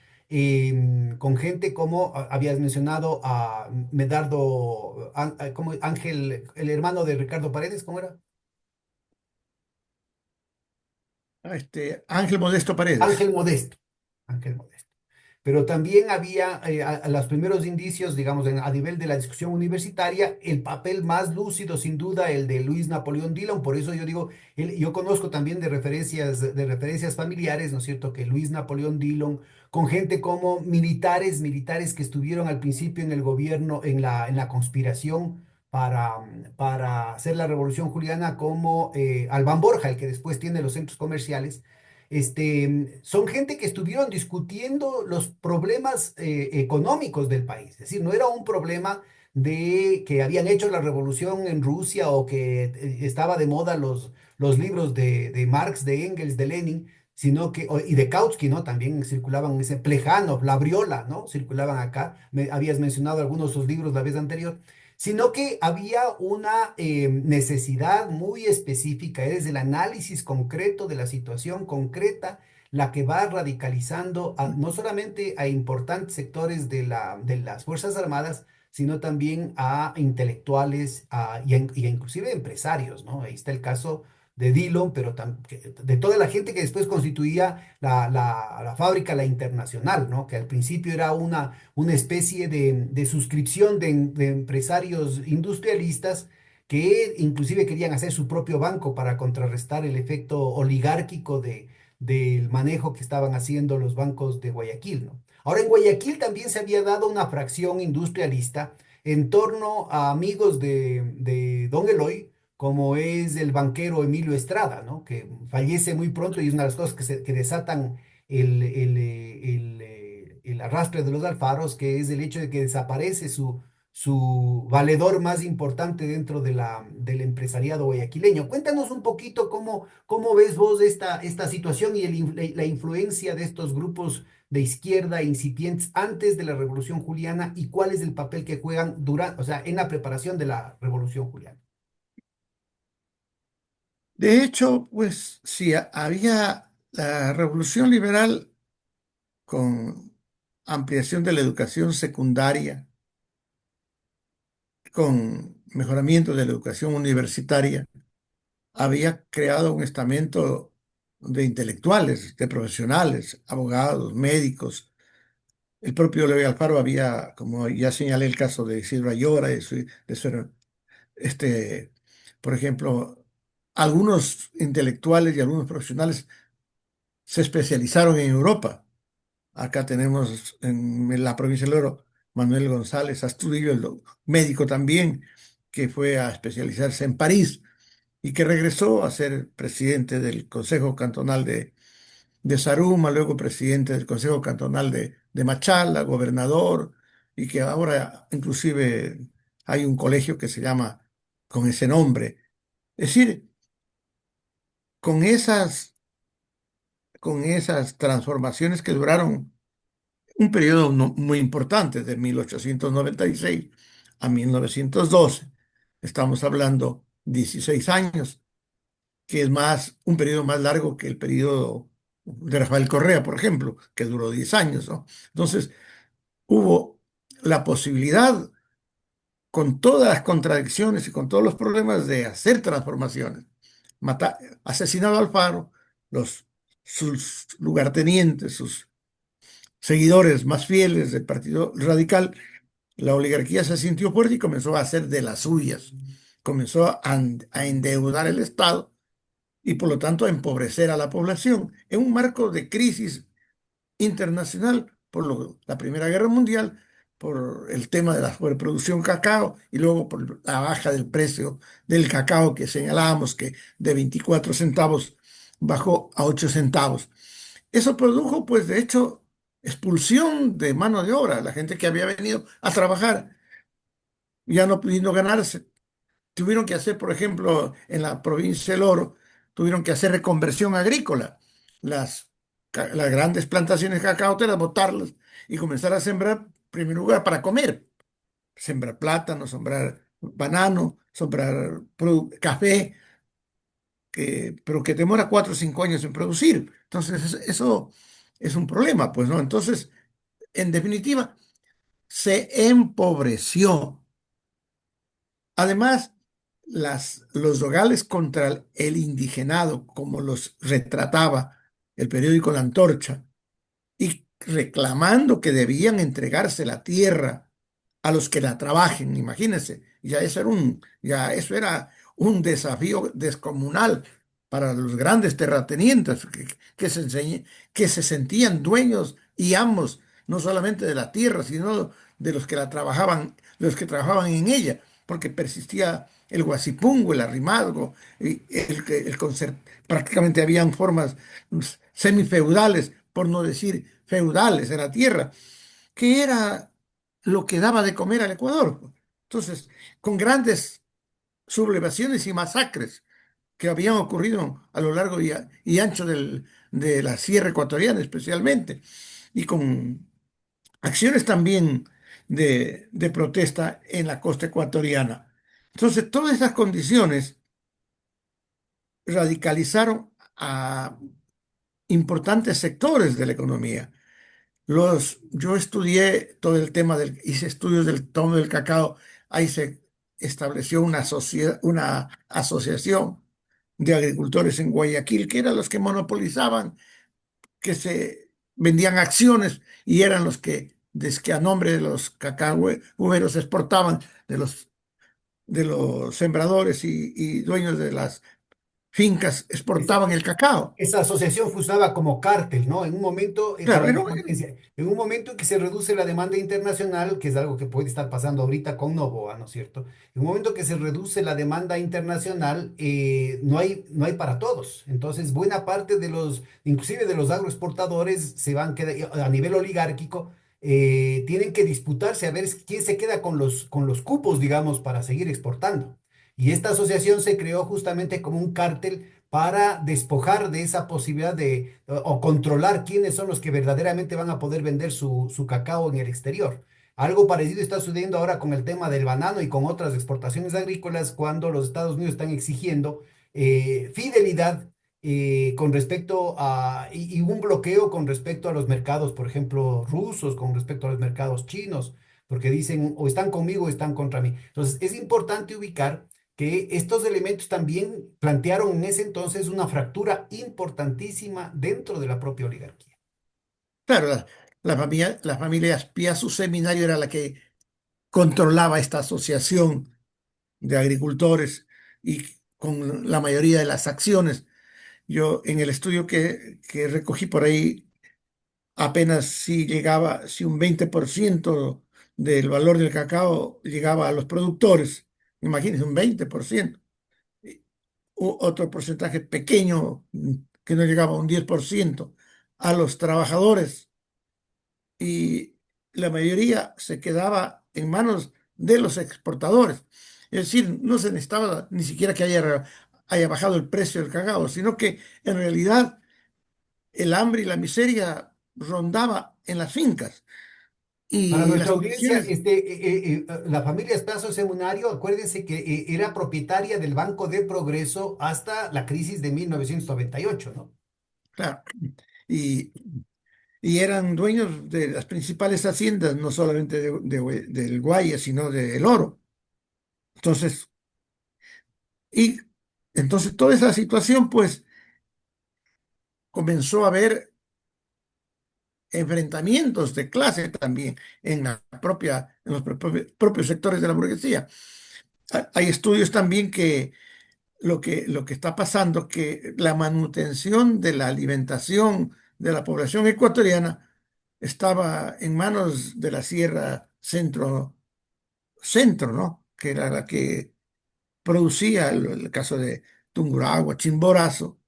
con gente como habías mencionado a Medardo, como Ángel, el hermano de Ricardo Paredes, ¿cómo era? Ángel Modesto Ángel Paredes. Modesto. Ángel Modesto. Pero también había a los primeros indicios, digamos, a nivel de la discusión universitaria, el papel más lúcido, sin duda, el de Luis Napoleón Dillon. Por eso yo digo, yo conozco también de referencias familiares, ¿no es cierto?, que Luis Napoleón Dillon, con gente como militares que estuvieron al principio en el gobierno, en la conspiración para hacer la Revolución Juliana, como Albán Borja, el que después tiene los centros comerciales, son gente que estuvieron discutiendo los problemas económicos del país. Es decir, no era un problema de que habían hecho la revolución en Rusia o que estaba de moda los libros de Marx, de Engels, de Lenin, sino que, y de Kautsky, ¿no? También circulaban ese Plejánov, La Briola, ¿no? Circulaban acá. Habías mencionado algunos de sus libros la vez anterior, sino que había una necesidad muy específica, es el análisis concreto de la situación concreta, la que va radicalizando no solamente a importantes sectores de las Fuerzas Armadas, sino también a intelectuales y a inclusive empresarios, ¿no? Ahí está el caso de Dillon, pero de toda la gente que después constituía la fábrica, la Internacional, ¿no? Que al principio era una especie de suscripción de empresarios industrialistas que inclusive querían hacer su propio banco para contrarrestar el efecto oligárquico del manejo que estaban haciendo los bancos de Guayaquil, ¿no? Ahora, en Guayaquil también se había dado una fracción industrialista en torno a amigos de Don Eloy, como es el banquero Emilio Estrada, ¿no? Que fallece muy pronto y es una de las cosas que desatan el arrastre de los Alfaros, que es el hecho de que desaparece su valedor más importante dentro del empresariado guayaquileño. Cuéntanos un poquito cómo ves vos esta situación y la influencia de estos grupos de izquierda incipientes antes de la Revolución Juliana y cuál es el papel que juegan durante, o sea, en la preparación de la Revolución Juliana. De hecho, pues si había la revolución liberal con ampliación de la educación secundaria, con mejoramiento de la educación universitaria, había creado un estamento de intelectuales, de profesionales, abogados, médicos. El propio Levi Alfaro había, como ya señalé, el caso de Isidro Ayora, este, por ejemplo, algunos intelectuales y algunos profesionales se especializaron en Europa. Acá tenemos en la provincia del Oro Manuel González Astudillo, médico también, que fue a especializarse en París y que regresó a ser presidente del Consejo Cantonal de Zaruma, luego presidente del Consejo Cantonal de Machala, gobernador, y que ahora inclusive hay un colegio que se llama con ese nombre. Es decir, con esas transformaciones que duraron un periodo muy importante, de 1896 a 1912. Estamos hablando 16 años, que es más, un periodo más largo que el periodo de Rafael Correa, por ejemplo, que duró 10 años, ¿no? Entonces, hubo la posibilidad, con todas las contradicciones y con todos los problemas, de hacer transformaciones. Asesinado Alfaro, sus lugartenientes, sus seguidores más fieles del Partido Radical, la oligarquía se sintió fuerte y comenzó a hacer de las suyas. Comenzó a endeudar el Estado y por lo tanto a empobrecer a la población en un marco de crisis internacional por la Primera Guerra Mundial, por el tema de la sobreproducción cacao y luego por la baja del precio del cacao que señalábamos que de 24 centavos bajó a 8 centavos. Eso produjo, pues, de hecho, expulsión de mano de obra, la gente que había venido a trabajar, ya no pudiendo ganarse. Tuvieron que hacer, por ejemplo, en la provincia del Oro, tuvieron que hacer reconversión agrícola. Las grandes plantaciones de cacao, botarlas y comenzar a sembrar, en primer lugar, para comer. Sembrar plátano, sembrar banano, sembrar café, pero que demora 4 o 5 años en producir. Entonces, eso es un problema, pues, ¿no? Entonces, en definitiva, se empobreció. Además, los dogales contra el indigenado, como los retrataba el periódico La Antorcha, y reclamando que debían entregarse la tierra a los que la trabajen, imagínense, ya eso era un desafío descomunal para los grandes terratenientes que se sentían dueños y amos no solamente de la tierra, sino de los que trabajaban en ella, porque persistía el guasipungo, el arrimazgo, y prácticamente habían formas semifeudales, por no decir feudales en la tierra, que era lo que daba de comer al Ecuador. Entonces, con grandes sublevaciones y masacres que habían ocurrido a lo largo y ancho de la sierra ecuatoriana especialmente, y con acciones también de protesta en la costa ecuatoriana. Entonces, todas esas condiciones radicalizaron a importantes sectores de la economía. Yo estudié todo el tema hice estudios del tono del cacao. Ahí se estableció una asociación de agricultores en Guayaquil, que eran los que monopolizaban, que se vendían acciones y eran los que, desde que a nombre de los cacahueros exportaban de los sembradores y dueños de las fincas exportaban el cacao. Esa asociación funcionaba como cártel, ¿no? En un momento, Claro, para la competencia, en un momento en que se reduce la demanda internacional, que es algo que puede estar pasando ahorita con Novoa, ¿no es cierto? En un momento que se reduce la demanda internacional, no hay para todos. Entonces, buena parte de los, inclusive de los agroexportadores, se van a nivel oligárquico, tienen que disputarse a ver quién se queda con los cupos, digamos, para seguir exportando. Y esta asociación se creó justamente como un cártel para despojar de esa posibilidad o controlar quiénes son los que verdaderamente van a poder vender su cacao en el exterior. Algo parecido está sucediendo ahora con el tema del banano y con otras exportaciones agrícolas cuando los Estados Unidos están exigiendo fidelidad con respecto y un bloqueo con respecto a los mercados, por ejemplo, rusos, con respecto a los mercados chinos, porque dicen o están conmigo o están contra mí. Entonces, es importante ubicar que estos elementos también plantearon en ese entonces una fractura importantísima dentro de la propia oligarquía. claro, la familia Piazzu Seminario era la que controlaba esta asociación de agricultores y con la mayoría de las acciones. Yo en el estudio que recogí por ahí, apenas si llegaba, si un 20% del valor del cacao llegaba a los productores. Imagínense, un 20%. Otro porcentaje pequeño, que no llegaba a un 10% a los trabajadores, y la mayoría se quedaba en manos de los exportadores. Es decir, no se necesitaba ni siquiera que haya bajado el precio del cacao, sino que en realidad el hambre y la miseria rondaba en las fincas Para y las nuestra audiencia, condiciones, la familia Espacio Seminario, acuérdense que era propietaria del Banco de Progreso hasta la crisis de 1998, ¿no? claro, y, y eran dueños de las principales haciendas, no solamente del Guaya, sino del oro. Entonces, y entonces toda esa situación, pues, comenzó a haber enfrentamientos de clase también en los propios sectores de la burguesía. Hay estudios también que lo que está pasando, que la manutención de la alimentación de la población ecuatoriana estaba en manos de la Sierra Centro, ¿no? Que era la que producía el caso de Tungurahua, Chimborazo,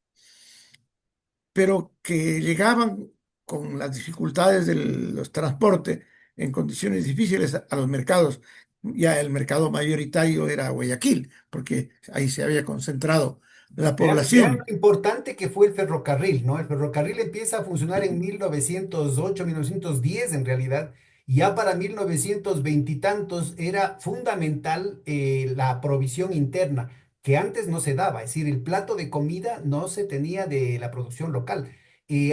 pero que llegaban con las dificultades de los transportes en condiciones difíciles a los mercados. Ya el mercado mayoritario era Guayaquil, porque ahí se había concentrado la Vean lo población. importante que fue el ferrocarril, ¿no? El ferrocarril empieza a funcionar en 1908, 1910 en realidad, y ya para 1920 y tantos era fundamental la provisión interna, que antes no se daba, es decir, el plato de comida no se tenía de la producción local.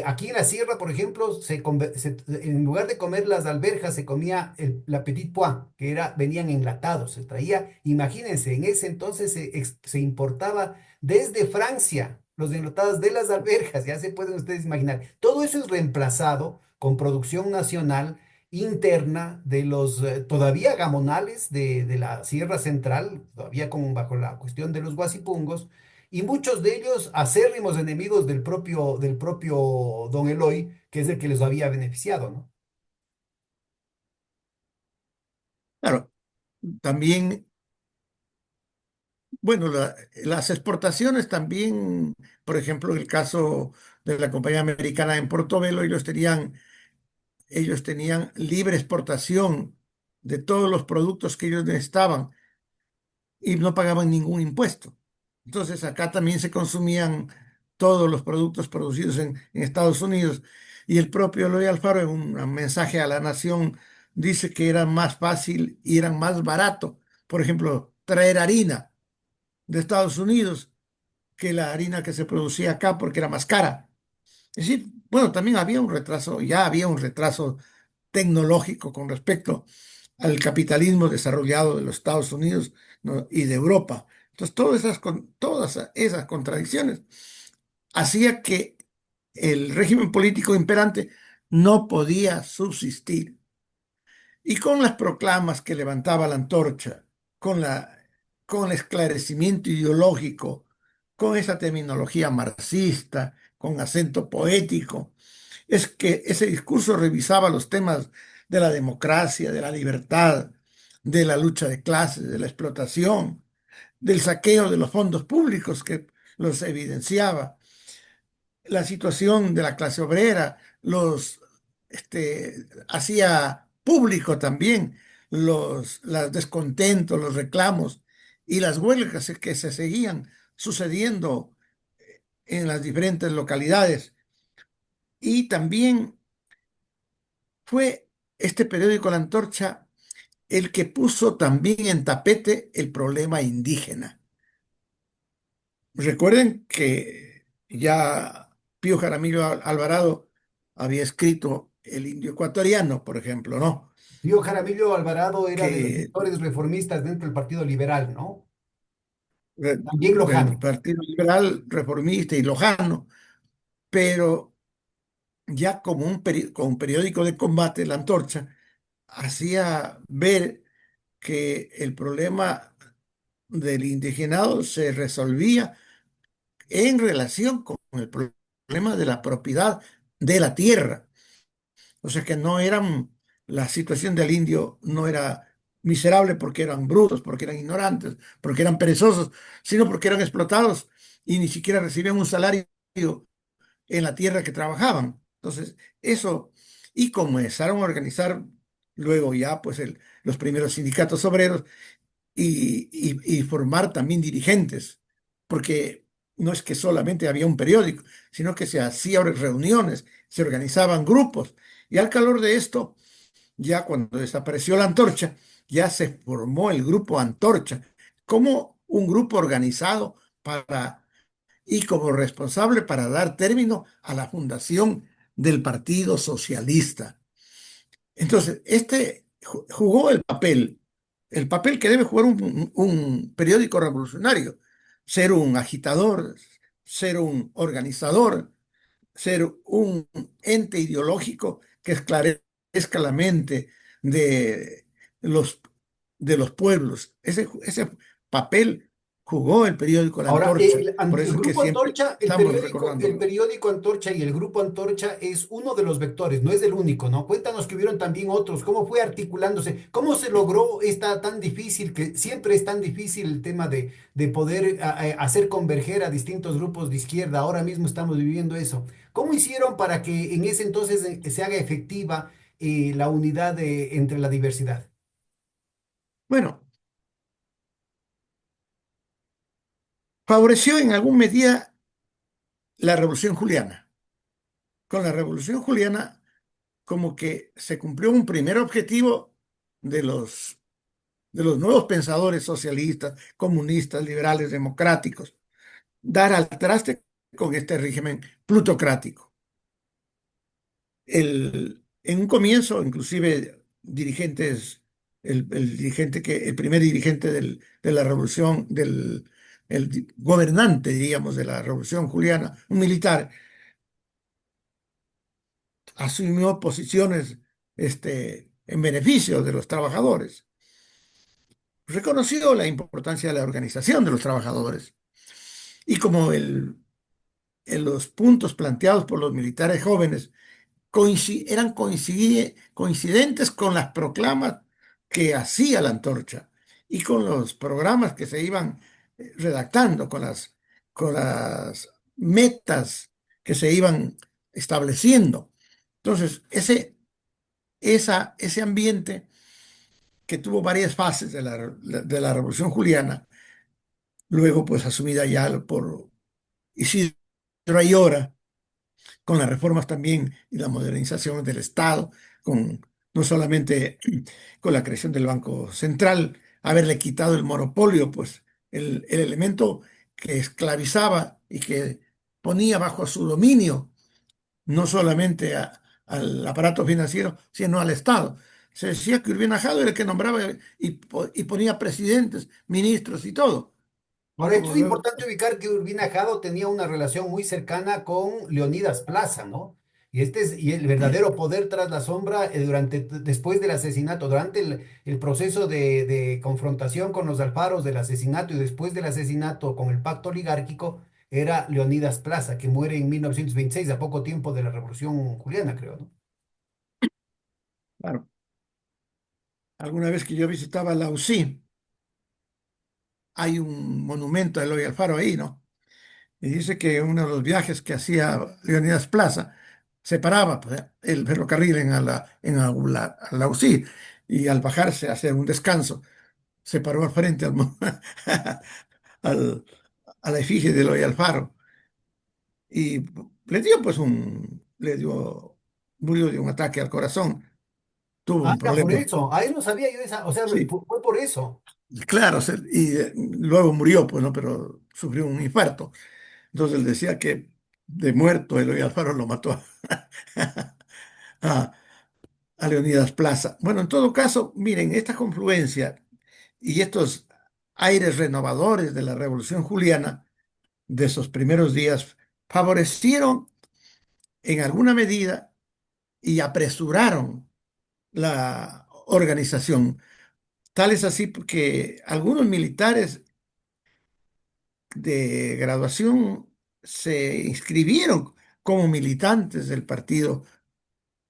Aquí en la sierra, por ejemplo, en lugar de comer las alberjas, se comía la petit pois, que venían enlatados, se traía, imagínense, en ese entonces se importaba desde Francia, los enlatados de las alberjas, ya se pueden ustedes imaginar. Todo eso es reemplazado con producción nacional interna de los todavía gamonales de la Sierra Central, todavía bajo la cuestión de los guasipungos, y muchos de ellos acérrimos enemigos del propio Don Eloy, que es el que les había beneficiado, ¿no? Claro, también, bueno, las exportaciones también, por ejemplo, el caso de la compañía americana en Portobelo, ellos tenían libre exportación de todos los productos que ellos necesitaban y no pagaban ningún impuesto. Entonces acá también se consumían todos los productos producidos en Estados Unidos, y el propio Eloy Alfaro en un mensaje a la nación dice que era más fácil y eran más barato, por ejemplo, traer harina de Estados Unidos que la harina que se producía acá porque era más cara. Es decir, bueno, también había un retraso, ya había un retraso tecnológico con respecto al capitalismo desarrollado de los Estados Unidos, ¿no? Y de Europa. Entonces, todas esas contradicciones hacía que el régimen político imperante no podía subsistir. Y con las proclamas que levantaba la antorcha, con con el esclarecimiento ideológico, con esa terminología marxista, con acento poético, es que ese discurso revisaba los temas de la democracia, de la libertad, de la lucha de clases, de la explotación, del saqueo de los fondos públicos que los evidenciaba, la situación de la clase obrera, hacía público también los descontentos, los reclamos y las huelgas que se seguían sucediendo en las diferentes localidades. Y también fue este periódico La Antorcha el que puso también en tapete el problema indígena. Recuerden que ya Pío Jaramillo Alvarado había escrito El indio ecuatoriano, por ejemplo, ¿no? Pío Jaramillo Alvarado era de los Que sectores reformistas dentro del Partido Liberal, ¿no? eh, También del Lojano. Partido Liberal, Reformista y Lojano, pero ya como como un periódico de combate, La Antorcha hacía ver que el problema del indigenado se resolvía en relación con el problema de la propiedad de la tierra. O sea que no eran, la situación del indio no era miserable porque eran brutos, porque eran ignorantes, porque eran perezosos, sino porque eran explotados y ni siquiera recibían un salario en la tierra que trabajaban. Entonces, eso, y comenzaron a organizar luego ya pues los primeros sindicatos obreros y formar también dirigentes, porque no es que solamente había un periódico, sino que se hacían reuniones, se organizaban grupos. Y al calor de esto, ya cuando desapareció la antorcha, ya se formó el grupo Antorcha como un grupo organizado para y como responsable para dar término a la fundación del Partido Socialista. Entonces, jugó el papel que debe jugar un periódico revolucionario, ser un agitador, ser un organizador, ser un ente ideológico que esclarezca la mente de los, de los pueblos. Ese papel jugó el periódico La Ahora, Antorcha, por el eso es que Grupo siempre Antorcha, estamos el recordándolo. periódico Antorcha y el Grupo Antorcha es uno de los vectores, no es el único, ¿no? Cuéntanos que hubieron también otros, cómo fue articulándose, cómo se logró esta tan difícil, que siempre es tan difícil el tema de poder hacer converger a distintos grupos de izquierda. Ahora mismo estamos viviendo eso. ¿Cómo hicieron para que en ese entonces se haga efectiva la unidad entre la diversidad? Bueno, favoreció en alguna medida la Revolución Juliana. Con la Revolución Juliana, como que se cumplió un primer objetivo de de los nuevos pensadores socialistas, comunistas, liberales, democráticos, dar al traste con este régimen plutocrático. En un comienzo, inclusive dirigentes, el primer dirigente de la revolución, gobernante, diríamos, de la revolución juliana, un militar, asumió posiciones en beneficio de los trabajadores. Reconoció la importancia de la organización de los trabajadores y como en los puntos planteados por los militares jóvenes eran coincidentes con las proclamas que hacía la antorcha y con los programas que se iban redactando, con las metas que se iban estableciendo. Entonces, ese ambiente que tuvo varias fases de la Revolución Juliana, luego pues asumida ya por Isidro Ayora, con las reformas también y la modernización del Estado, no solamente con la creación del Banco Central, haberle quitado el monopolio, pues el elemento que esclavizaba y que ponía bajo su dominio no solamente al aparato financiero, sino al Estado. Se decía que Urbina Jado era el que nombraba y ponía presidentes, ministros y todo. Ahora, esto como es luego, importante ubicar que Urbina Jado tenía una relación muy cercana con Leonidas Plaza, ¿no? Y el verdadero poder tras la sombra después del asesinato, durante el proceso de confrontación con los Alfaros del asesinato y después del asesinato con el pacto oligárquico, era Leonidas Plaza, que muere en 1926, a poco tiempo de la Revolución Juliana, creo, ¿no? claro, alguna vez que yo visitaba la UCI, hay un monumento a Eloy Alfaro ahí, ¿no? Y dice que uno de los viajes que hacía Leonidas Plaza se paraba pues, el ferrocarril a la UCI y al bajarse a hacer un descanso se paró al frente al- a la efigie de Eloy Alfaro y murió de un ataque al corazón, tuvo Ah, un era por problema. eso. Ahí no sabía yo esa, o sea, Sí, fue por eso. claro, luego murió, pues no, pero sufrió un infarto. Entonces él decía que de muerto Eloy Alfaro lo mató a, a Leonidas Plaza. Bueno, en todo caso, miren, esta confluencia y estos aires renovadores de la Revolución Juliana de esos primeros días favorecieron en alguna medida y apresuraron la organización. Tal es así porque algunos militares de graduación se inscribieron como militantes del Partido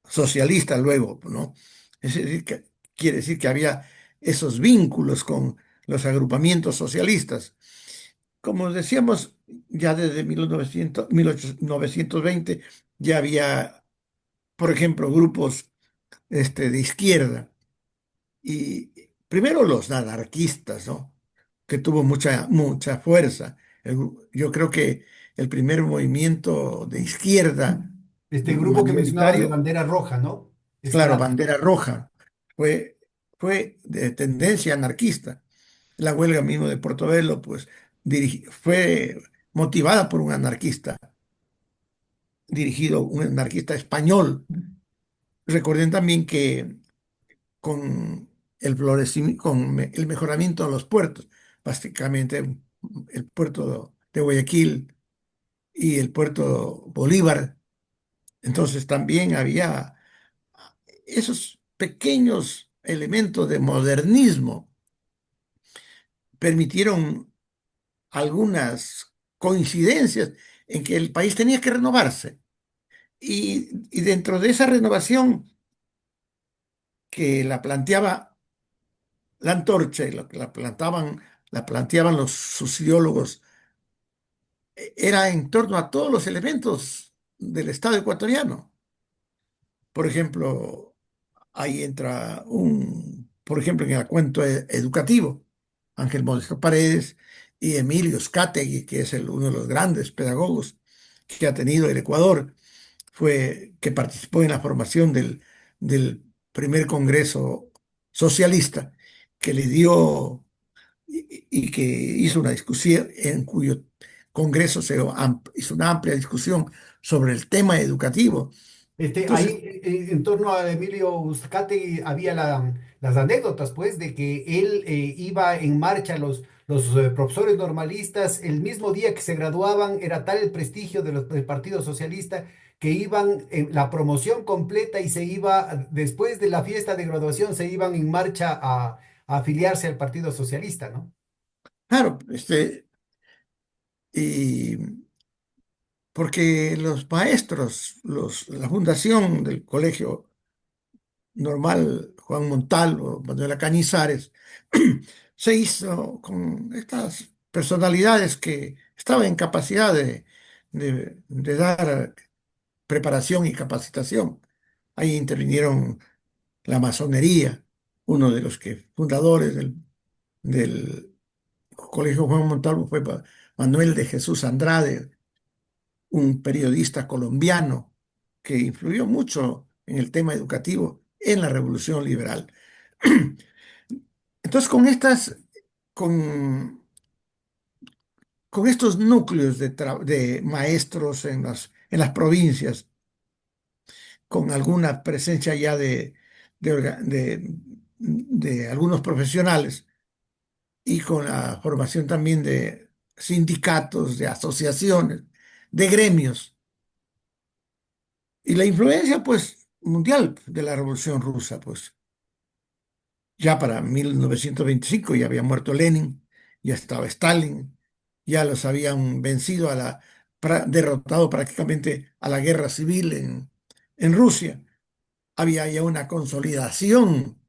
Socialista luego, ¿no? Es decir, que quiere decir que había esos vínculos con los agrupamientos socialistas. Como decíamos, ya desde 1920 ya había, por ejemplo, grupos de izquierda. Y primero los anarquistas, ¿no? Que tuvo mucha fuerza. Yo creo que el primer movimiento de izquierda Este grupo que mencionabas de mayoritario, bandera roja, ¿no? claro, Estrada. Bandera Roja, fue, fue de tendencia anarquista. La huelga mismo de Portobelo, pues, fue motivada por un anarquista, un anarquista español. Recuerden también que con con el mejoramiento de los puertos, básicamente el puerto de Guayaquil y el puerto Bolívar. Entonces también había esos pequeños elementos de modernismo, permitieron algunas coincidencias en que el país tenía que renovarse. Y dentro de esa renovación que la planteaba la antorcha y la planteaban los sociólogos era en torno a todos los elementos del Estado ecuatoriano. Por ejemplo, ahí entra por ejemplo, en el cuento educativo, Ángel Modesto Paredes y Emilio Scategui, que es uno de los grandes pedagogos que ha tenido el Ecuador, que participó en la formación del primer Congreso Socialista, que le dio y que hizo una discusión en cuyo Congreso hizo una amplia discusión sobre el tema educativo. Ahí, Entonces, en torno a Emilio Uzcategui había las anécdotas, pues, de que él iba en marcha, los profesores normalistas, el mismo día que se graduaban, era tal el prestigio del Partido Socialista que iban en la promoción completa y se iba, después de la fiesta de graduación, se iban en marcha a afiliarse al Partido Socialista, ¿no? claro, y porque los maestros, la fundación del Colegio Normal Juan Montalvo, Manuela Cañizares, se hizo con estas personalidades que estaban en capacidad de dar preparación y capacitación. Ahí intervinieron la masonería, uno de los fundadores del Colegio Juan Montalvo fue Manuel de Jesús Andrade, un periodista colombiano que influyó mucho en el tema educativo en la Revolución Liberal. Entonces, con, con estos núcleos de maestros en las provincias, con alguna presencia ya de algunos profesionales y con la formación también sindicatos, de asociaciones, de gremios. Y la influencia, pues, mundial de la Revolución Rusa, pues, ya para 1925 ya había muerto Lenin, ya estaba Stalin, ya los habían vencido derrotado prácticamente a la guerra civil en Rusia. Había ya una consolidación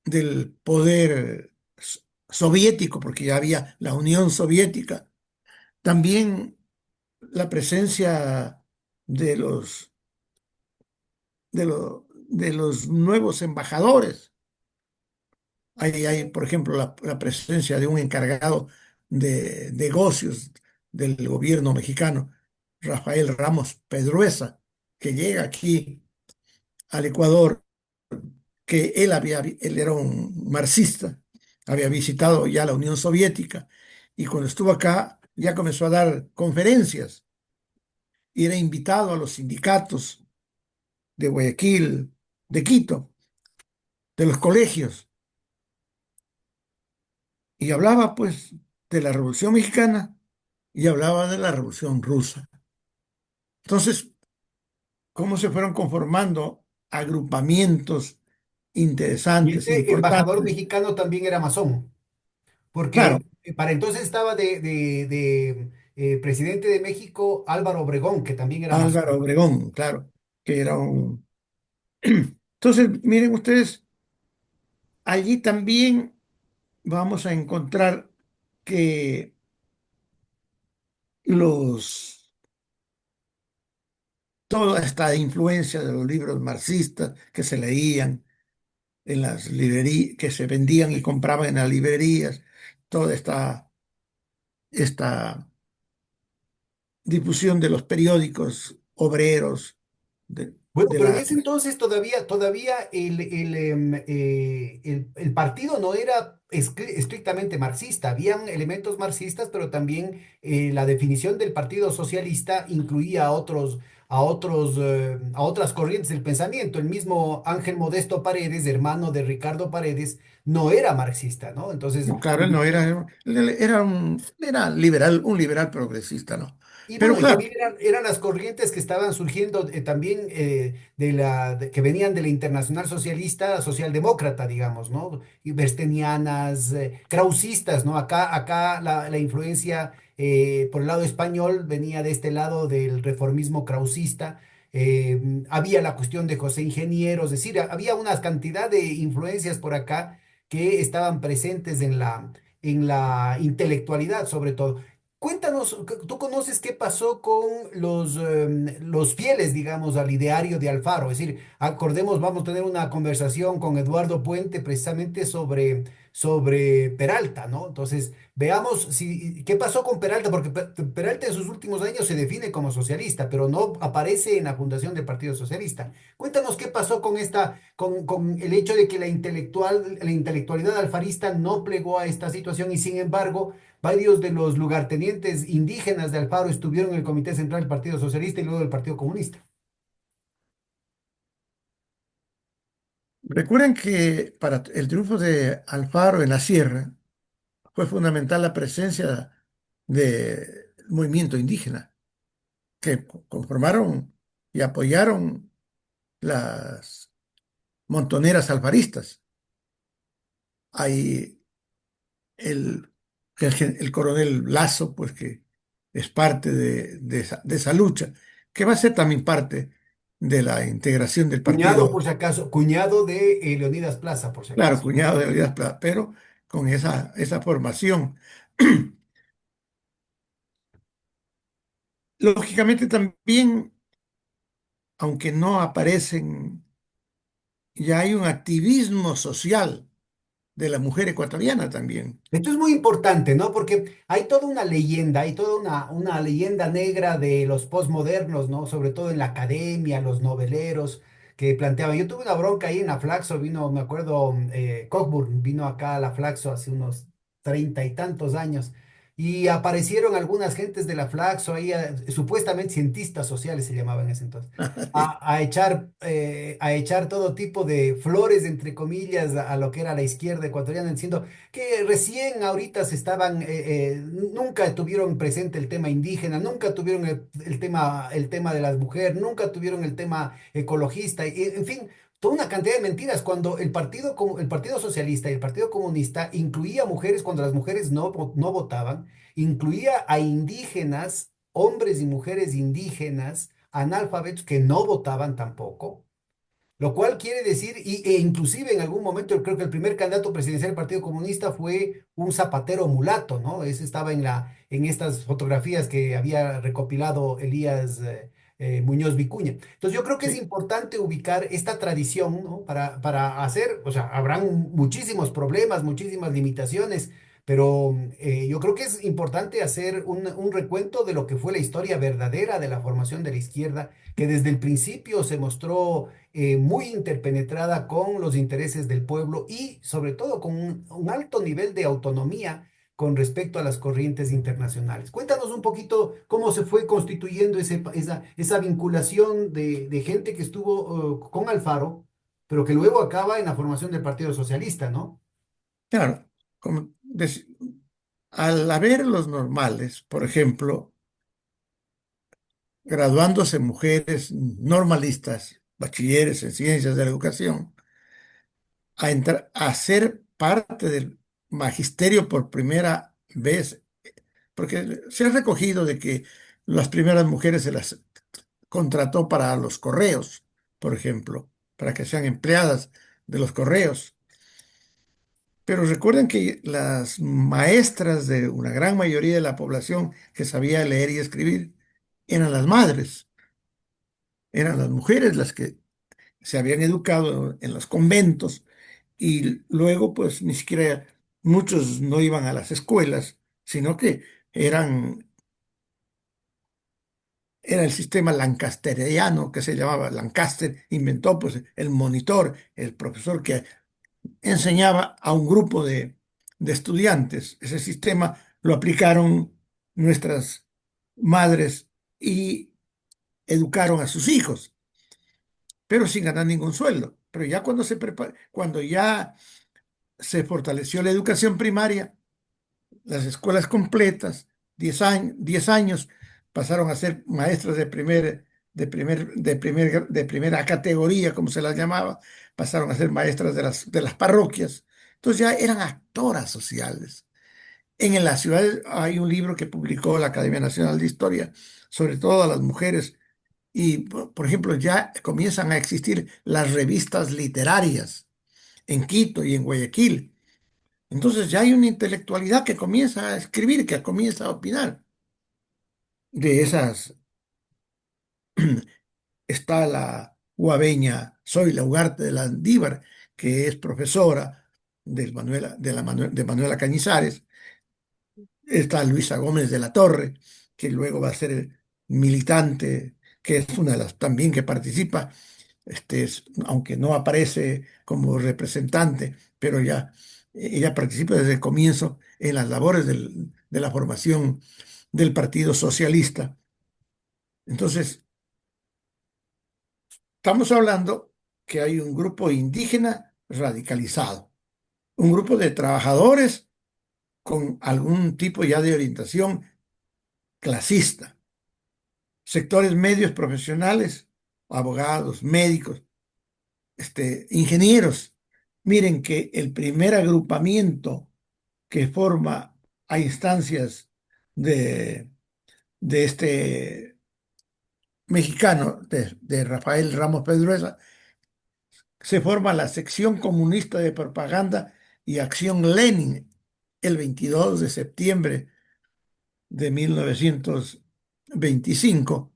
del poder soviético, porque ya había la Unión Soviética. También la presencia de de los nuevos embajadores. Hay, por ejemplo, la presencia de un encargado de negocios del gobierno mexicano, Rafael Ramos Pedruesa, que llega aquí al Ecuador, que él era un marxista, había visitado ya la Unión Soviética y cuando estuvo acá ya comenzó a dar conferencias y era invitado a los sindicatos de Guayaquil, de Quito, de los colegios y hablaba pues de la Revolución Mexicana y hablaba de la Revolución Rusa. Entonces, ¿cómo se fueron conformando agrupamientos Y interesantes, este embajador importantes? mexicano también era masón, Claro, porque para entonces estaba de presidente de México Álvaro Obregón, que también era Álvaro masón. Obregón, claro, que era un... Entonces, miren ustedes, allí también vamos a encontrar que los, toda esta influencia de los libros marxistas que se leían en las librerías, que se vendían y compraban en las librerías, toda esta difusión de los periódicos obreros, Bueno, de pero en la... ese entonces todavía el partido no era estrictamente marxista. Habían elementos marxistas, pero también la definición del Partido Socialista incluía a otras corrientes del pensamiento. El mismo Ángel Modesto Paredes, hermano de Ricardo Paredes, no era marxista, ¿no? Entonces, No, claro, él no era, era liberal, un liberal progresista, ¿no? y Pero bueno, y claro, también eran las corrientes que estaban surgiendo también que venían de la Internacional Socialista, socialdemócrata, digamos, ¿no? Y berstenianas, krausistas, ¿no? Acá la influencia por el lado español venía de este lado del reformismo krausista. Había la cuestión de José Ingeniero, es decir, había una cantidad de influencias por acá que estaban presentes en la intelectualidad, sobre todo. Cuéntanos, ¿tú conoces qué pasó con los fieles, digamos, al ideario de Alfaro? Es decir, acordemos, vamos a tener una conversación con Eduardo Puente precisamente sobre Peralta, ¿no? Entonces, veamos qué pasó con Peralta, porque Peralta en sus últimos años se define como socialista, pero no aparece en la fundación del Partido Socialista. Cuéntanos qué pasó con el hecho de que la intelectualidad alfarista no plegó a esta situación y sin embargo varios de los lugartenientes indígenas de Alfaro estuvieron en el Comité Central del Partido Socialista y luego del Partido Comunista. recuerden que para el triunfo de Alfaro en la sierra fue fundamental la presencia del movimiento indígena, que conformaron y apoyaron las montoneras alfaristas. Hay el coronel Lazo, pues que es parte de esa lucha, que va a ser también parte de la integración del Cuñado, partido, por si acaso, cuñado de Leonidas Plaza, por si claro, acaso. cuñado de Leonidas Plaza, pero con esa formación. Lógicamente también, aunque no aparecen, ya hay un activismo social de la mujer ecuatoriana también. Esto es muy importante, ¿no? Porque hay toda una leyenda, hay toda una leyenda negra de los posmodernos, ¿no? Sobre todo en la academia, los noveleros que planteaban. Yo tuve una bronca ahí en la Flaxo, vino, me acuerdo, Cockburn vino acá a la Flaxo hace unos 30 y tantos años y aparecieron algunas gentes de la Flaxo ahí, supuestamente cientistas sociales se llamaban en ese entonces, a echar todo tipo de flores, entre comillas, a lo que era la izquierda ecuatoriana, diciendo que recién ahorita nunca tuvieron presente el tema indígena, nunca tuvieron el tema de las mujeres, nunca tuvieron el tema ecologista, y, en fin, toda una cantidad de mentiras cuando el Partido Socialista y el Partido Comunista incluía mujeres cuando las mujeres no votaban, incluía a indígenas, hombres y mujeres indígenas, analfabetos que no votaban tampoco. Lo cual quiere decir, e inclusive en algún momento yo creo que el primer candidato presidencial del Partido Comunista fue un zapatero mulato, ¿no? Ese estaba en estas fotografías que había recopilado Elías Muñoz Vicuña. Entonces yo creo que es Sí, importante ubicar esta tradición, ¿no? Para hacer, o sea, habrán muchísimos problemas, muchísimas limitaciones, pero yo creo que es importante hacer un recuento de lo que fue la historia verdadera de la formación de la izquierda, que desde el principio se mostró muy interpenetrada con los intereses del pueblo y sobre todo con un alto nivel de autonomía con respecto a las corrientes internacionales. Cuéntanos un poquito cómo se fue constituyendo esa vinculación de gente que estuvo con Alfaro, pero que luego acaba en la formación del Partido Socialista, ¿no? claro. Como al haber los normales, por ejemplo, graduándose mujeres normalistas, bachilleres en ciencias de la educación, a ser parte del magisterio por primera vez, porque se ha recogido de que las primeras mujeres se las contrató para los correos, por ejemplo, para que sean empleadas de los correos. Pero recuerden que las maestras de una gran mayoría de la población que sabía leer y escribir eran las madres, eran las mujeres las que se habían educado en los conventos y luego pues ni siquiera muchos no iban a las escuelas, sino que eran, era el sistema lancasteriano que se llamaba. Lancaster inventó pues el monitor, el profesor que enseñaba a un grupo de estudiantes. Ese sistema lo aplicaron nuestras madres y educaron a sus hijos, pero sin ganar ningún sueldo. Pero ya cuando ya se fortaleció la educación primaria, las escuelas completas, 10 años, pasaron a ser maestras de primera categoría, como se las llamaba, pasaron a ser maestras de las parroquias. Entonces ya eran actoras sociales. En la ciudad hay un libro que publicó la Academia Nacional de Historia sobre todas las mujeres y, por ejemplo, ya comienzan a existir las revistas literarias en Quito y en Guayaquil. Entonces ya hay una intelectualidad que comienza a escribir, que comienza a opinar. De esas está la Huabeña Zoila Ugarte de Landívar, que es profesora de Manuela Cañizares. Está Luisa Gómez de la Torre, que luego va a ser militante, que es una de las también que participa, aunque no aparece como representante, pero ya ella participa desde el comienzo en las labores de la formación del Partido Socialista. Entonces, estamos hablando que hay un grupo indígena radicalizado, un grupo de trabajadores con algún tipo ya de orientación clasista, sectores medios profesionales, abogados, médicos, ingenieros. Miren que el primer agrupamiento que forma a instancias de, de este mexicano, de Rafael Ramos Pedruesa, se forma la sección comunista de propaganda y acción Lenin el 22 de septiembre de 1925.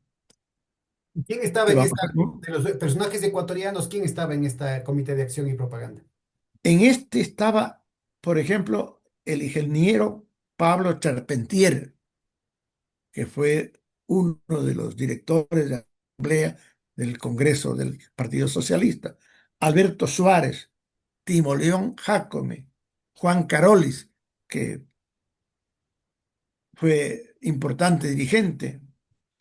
¿Quién estaba Que en vamos esta, a- de los personajes ecuatorianos, quién estaba en este comité de acción y propaganda? En este estaba, por ejemplo, el ingeniero Pablo Charpentier, que fue uno de los directores de la Asamblea del Congreso del Partido Socialista, Alberto Suárez, Timo León Jácome, Juan Carolis, que fue importante dirigente,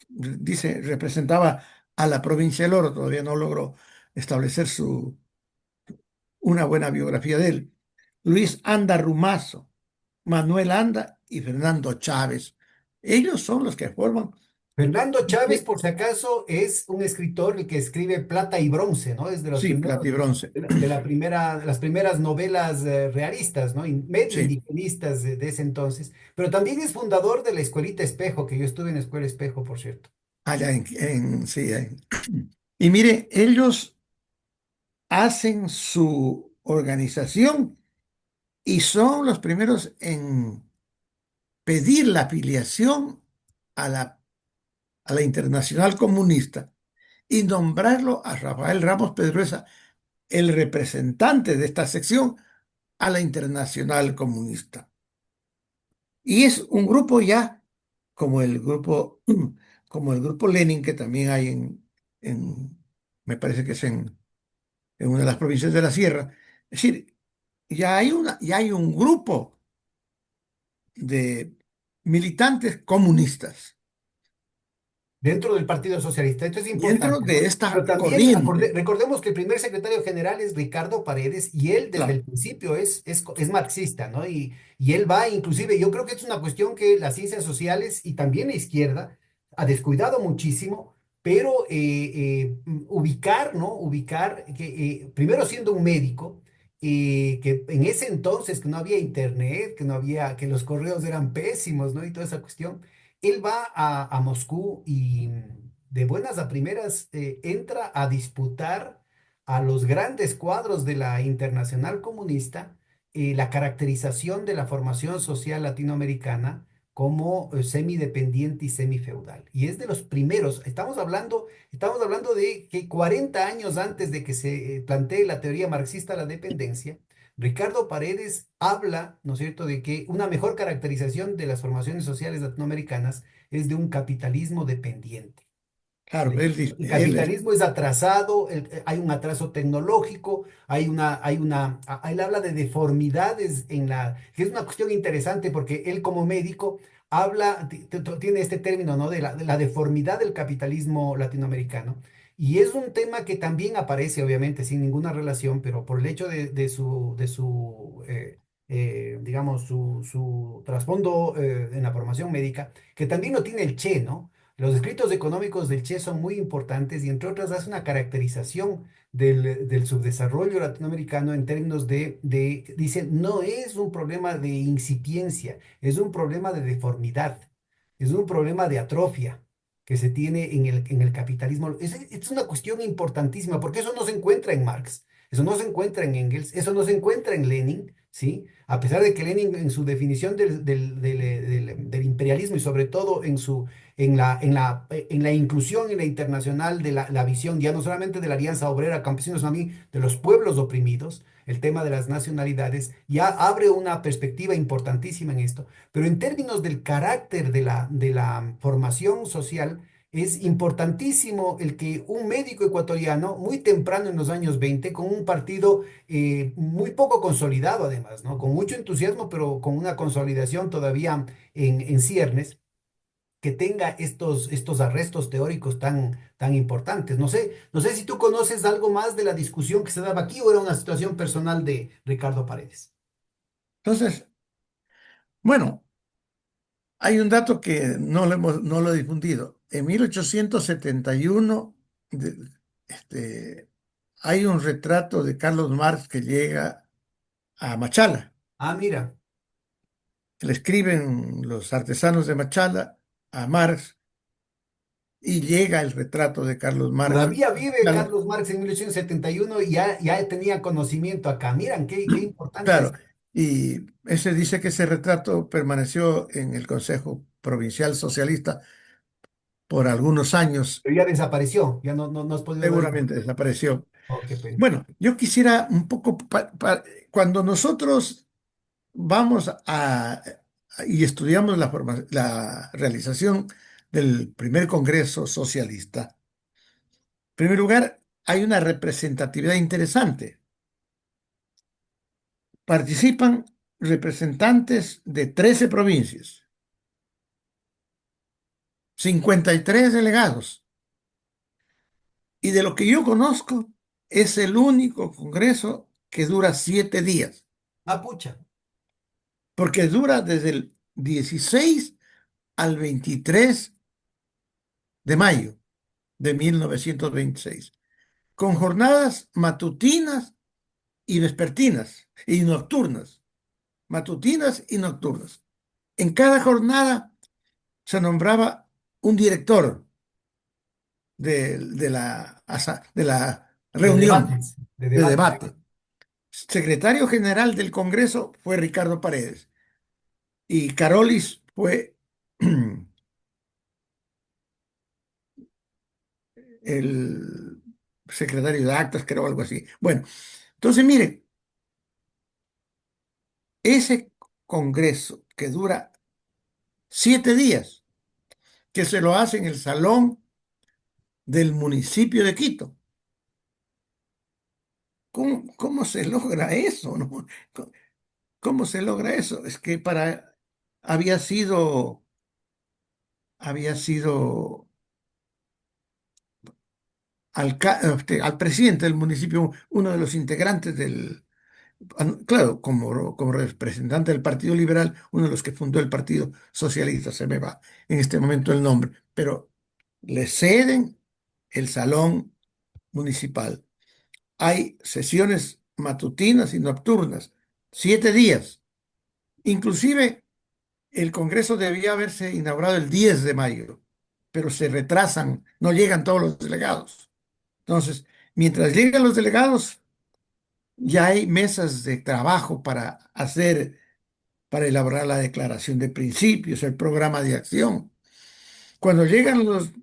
dice, representaba a la provincia del Oro, todavía no logró establecer una buena biografía de él. Luis Anda Rumazo, Manuel Anda y Fernando Chávez. Ellos son los que forman. Fernando Chávez, por si acaso, es un escritor el que escribe Plata y Bronce, ¿no? Es de los Sí, primeros, plata y bronce. de las primeras novelas realistas, ¿no? Medio Sí, indigenistas de ese entonces. Pero también es fundador de la Escuelita Espejo, que yo estuve en la Escuela Espejo, por cierto. allá sí. Y mire, ellos hacen su organización y son los primeros en pedir la afiliación a la Internacional Comunista y nombrarlo a Rafael Ramos Pedrosa, el representante de esta sección, a la Internacional Comunista. Y es un grupo ya como el grupo, como el grupo Lenin, que también hay me parece que es en una de las provincias de la Sierra. Es decir, ya hay un grupo de militantes comunistas Dentro del Partido Socialista. Esto es dentro importante, de ¿no? Pero esta también corriente. recordemos que el primer secretario general es Ricardo Paredes y él desde el Claro, principio es marxista, ¿no? Y él va, inclusive, yo creo que es una cuestión que las ciencias sociales y también la izquierda ha descuidado muchísimo, pero ubicar, ¿no? Ubicar que primero siendo un médico, que en ese entonces que no había internet, que no había, que los correos eran pésimos, ¿no? Y toda esa cuestión él va a Moscú y de buenas a primeras entra a disputar a los grandes cuadros de la Internacional Comunista la caracterización de la formación social latinoamericana como semidependiente y semifeudal. Y es de los primeros, estamos hablando de que 40 años antes de que se plantee la teoría marxista de la dependencia, Ricardo Paredes habla, ¿no es cierto?, de que una mejor caracterización de las formaciones sociales latinoamericanas es de un capitalismo dependiente. claro, él dice, El capitalismo es atrasado, hay un atraso tecnológico, él habla de deformidades que es una cuestión interesante porque él como médico tiene este término, ¿no? De la deformidad del capitalismo latinoamericano. Y es un tema que también aparece, obviamente, sin ninguna relación, pero por el hecho digamos, su trasfondo en la formación médica, que también lo tiene el Che, ¿no? Los escritos económicos del Che son muy importantes y entre otras hace una caracterización del subdesarrollo latinoamericano en términos dice, no es un problema de incipiencia, es un problema de deformidad, es un problema de atrofia que se tiene en el capitalismo. Es una cuestión importantísima porque eso no se encuentra en Marx, eso no se encuentra en Engels, eso no se encuentra en Lenin, ¿sí? A pesar de que Lenin en su definición del imperialismo y sobre todo en la inclusión en la internacional de la visión, ya no solamente de la Alianza Obrera Campesinos, sino también de los pueblos oprimidos, el tema de las nacionalidades, ya abre una perspectiva importantísima en esto. Pero en términos del carácter de la formación social, es importantísimo el que un médico ecuatoriano, muy temprano en los años 20 con un partido muy poco consolidado además, ¿no? Con mucho entusiasmo, pero con una consolidación todavía en ciernes, que tenga estos arrestos teóricos tan importantes. No sé si tú conoces algo más de la discusión que se daba aquí o era una situación personal de Ricardo Paredes. entonces, bueno, hay un dato que no lo he difundido. En 1871, de- hay un retrato de Carlos Marx que llega a Machala. Ah, mira, Le escriben los artesanos de Machala a Marx y llega el retrato de Carlos Marx. todavía vive Machala. Carlos Marx en 1871 y ya tenía conocimiento acá. Miran, qué importante Claro, es. y ese dice que ese retrato permaneció en el Consejo Provincial Socialista por algunos años, Pero ya desapareció, ya no has podido ver. seguramente desapareció. Oh, qué pena. Bueno, yo quisiera un poco, cuando nosotros vamos y estudiamos la realización del primer Congreso Socialista, en primer lugar, hay una representatividad interesante. Participan representantes de 13 provincias. 53 delegados. Y de lo que yo conozco, es el único congreso que dura 7 días, Ah, pucha. porque dura desde el 16 al 23 de mayo de 1926, con jornadas matutinas y vespertinas y nocturnas, matutinas y nocturnas. En cada jornada se nombraba un director de la De reunión debates, de de debates. debate. Secretario general del Congreso fue Ricardo Paredes y Carolis fue el secretario de actas, creo, algo así. Bueno, entonces mire, ese Congreso que dura 7 días, que se lo hace en el salón del municipio de Quito. ¿Cómo se logra eso, no? ¿Cómo se logra eso? Es que había sido, había sido al presidente del municipio, uno de los integrantes claro, como representante del Partido Liberal, uno de los que fundó el Partido Socialista, se me va en este momento el nombre, pero le ceden el salón municipal. Hay sesiones matutinas y nocturnas, 7 días. Inclusive el Congreso debía haberse inaugurado el 10 de mayo, pero se retrasan, no llegan todos los delegados. Entonces, mientras llegan los delegados, ya hay mesas de trabajo para elaborar la declaración de principios, el programa de acción. Cuando llegan los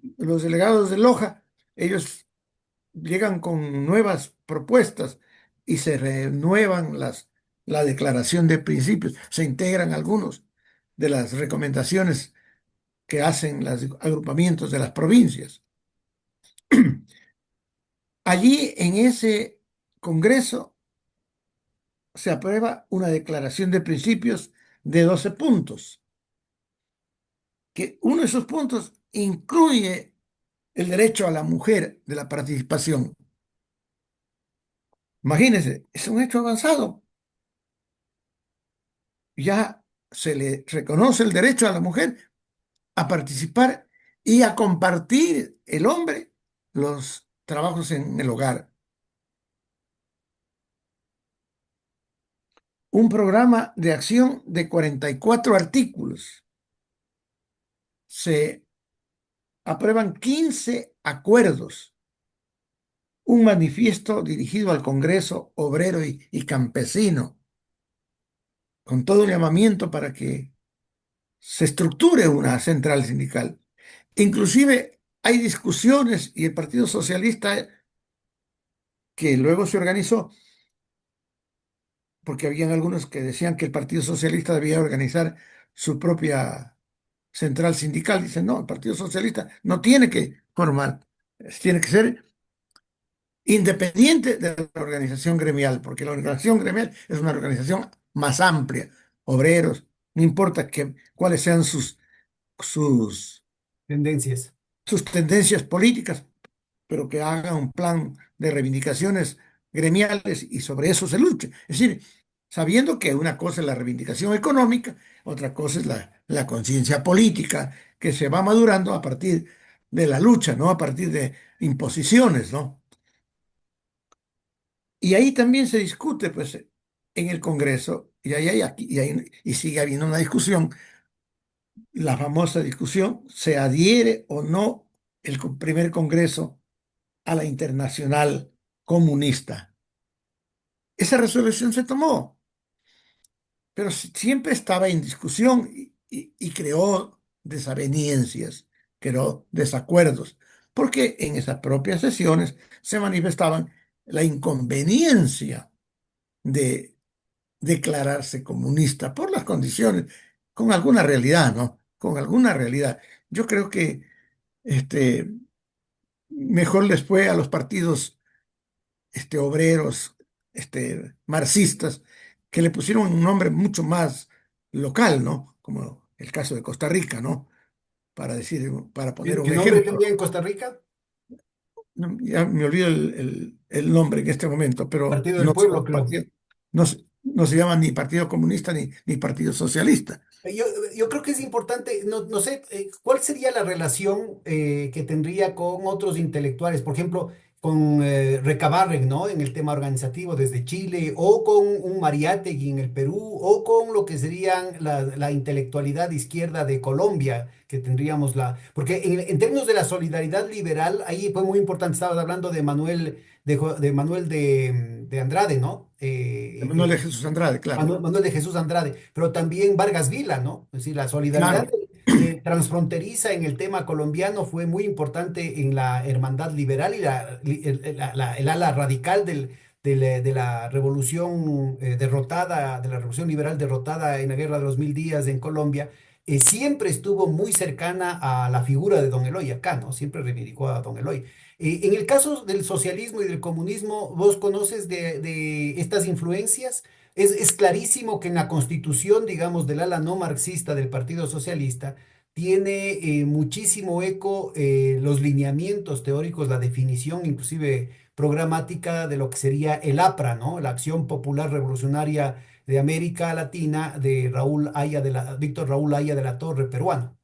delegados de Loja, ellos llegan con nuevas propuestas y se renuevan la declaración de principios, se integran algunos de las recomendaciones que hacen los agrupamientos de las provincias. Allí en ese congreso se aprueba una declaración de principios de 12 puntos, que uno de esos puntos incluye el derecho a la mujer de la participación. Imagínense, es un hecho avanzado. Ya se le reconoce el derecho a la mujer a participar y a compartir el hombre los trabajos en el hogar. Un programa de acción de 44 artículos. Se aprueban 15 acuerdos, un manifiesto dirigido al Congreso obrero y campesino, con todo el llamamiento para que se estructure una central sindical. Inclusive hay discusiones y el Partido Socialista, que luego se organizó, porque habían algunos que decían que el Partido Socialista debía organizar su propia central sindical. Dicen, no, el Partido Socialista no tiene que formar, tiene que ser independiente de la organización gremial, porque la organización gremial es una organización más amplia, obreros, no importa cuáles sean sus, Tendencias. sus tendencias políticas, pero que haga un plan de reivindicaciones gremiales y sobre eso se luche. Es decir, sabiendo que una cosa es la reivindicación económica, otra cosa es la conciencia política que se va madurando a partir de la lucha, ¿no? A partir de imposiciones, ¿no? Y ahí también se discute, pues, en el Congreso, y sigue habiendo una discusión, la famosa discusión, ¿se adhiere o no el primer Congreso a la Internacional Comunista? Esa resolución se tomó, pero siempre estaba en discusión y creó desavenencias, creó desacuerdos, porque en esas propias sesiones se manifestaban la inconveniencia de declararse comunista por las condiciones, con alguna realidad, ¿no? Con alguna realidad. Yo creo que este, mejor les fue a los partidos obreros, marxistas, que le pusieron un nombre mucho más local, ¿no? Como el caso de Costa Rica, ¿no? para decir, para ¿Qué, poner un qué nombre ejemplo. tendría en Costa Rica? Ya me olvido el nombre en este momento, pero Partido del no se Pueblo, llama creo. no se llama ni Partido Comunista ni Partido Socialista. Yo, yo creo que es importante, no, no sé, ¿cuál sería la relación que tendría con otros intelectuales? Por ejemplo, con Recabarren, ¿no? En el tema organizativo desde Chile, o con un Mariátegui en el Perú, o con lo que serían la intelectualidad de izquierda de Colombia, que tendríamos la... Porque en términos de la solidaridad liberal, ahí fue muy importante, estabas hablando de Manuel, de Manuel de Andrade, ¿no? Manuel de Jesús Andrade, claro. Manuel de Jesús Andrade, pero también Vargas Vila, ¿no? Es decir, la solidaridad Claro. transfronteriza en el tema colombiano fue muy importante en la hermandad liberal y el ala radical de la revolución derrotada, de la revolución liberal derrotada en la Guerra de los Mil Días en Colombia. Siempre estuvo muy cercana a la figura de Don Eloy acá, ¿no? Siempre reivindicó a Don Eloy. En el caso del socialismo y del comunismo, ¿vos conoces de estas influencias? Es clarísimo que en la constitución, digamos, del ala no marxista del Partido Socialista, tiene muchísimo eco los lineamientos teóricos, la definición inclusive programática de lo que sería el APRA, ¿no? La Acción Popular Revolucionaria de América Latina de Víctor Raúl Haya de la Torre, peruano.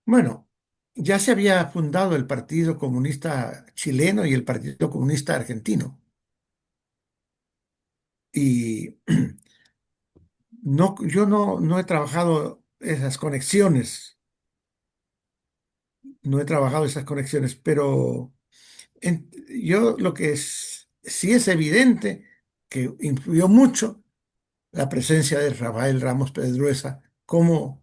Bueno, ya se había fundado el Partido Comunista Chileno y el Partido Comunista Argentino. Y yo no he trabajado esas conexiones, no he trabajado esas conexiones, pero yo lo que sí es evidente que influyó mucho la presencia de Rafael Ramos Pedruesa como,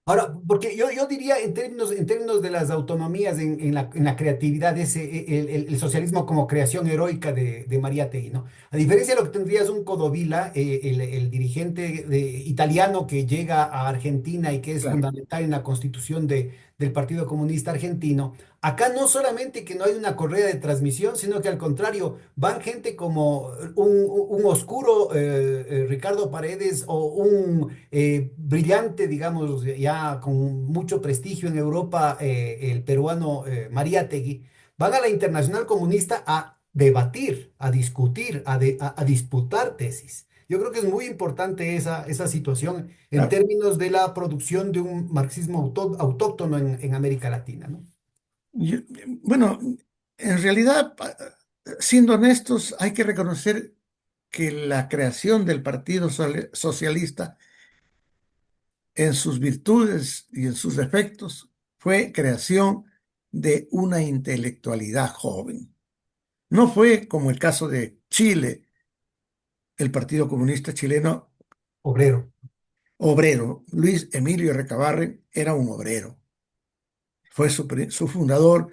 Ahora, porque yo diría en términos de las autonomías en la creatividad, el socialismo como creación heroica de Mariátegui, ¿no? A diferencia de lo que tendría es un Codovilla, el dirigente italiano que llega a Argentina y que es claro, fundamental en la constitución del Partido Comunista Argentino, acá no solamente que no hay una correa de transmisión, sino que al contrario, van gente como un oscuro Ricardo Paredes o un brillante, digamos, ya con mucho prestigio en Europa, el peruano Mariátegui, van a la Internacional Comunista a debatir, a discutir, a disputar tesis. Yo creo que es muy importante esa situación en claro. términos de la producción de un marxismo autóctono en América Latina, ¿no? Yo- bueno, en realidad, siendo honestos, hay que reconocer que la creación del Partido Socialista en sus virtudes y en sus defectos fue creación de una intelectualidad joven. No fue como el caso de Chile, el Partido Comunista Chileno Obrero. obrero. Luis Emilio Recabarren era un obrero. Fue su fundador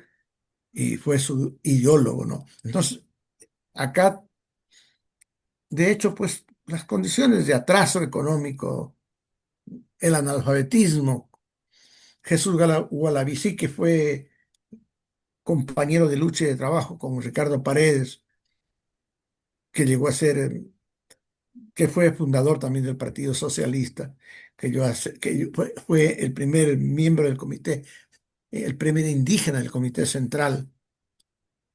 y fue su ideólogo, ¿no? Entonces, acá, de hecho, pues las condiciones de atraso económico, el analfabetismo, Jesús Gualavicí, que fue compañero de lucha y de trabajo con Ricardo Paredes, que llegó a ser, que fue fundador también del Partido Socialista, fue el primer miembro del comité, el primer indígena del comité central.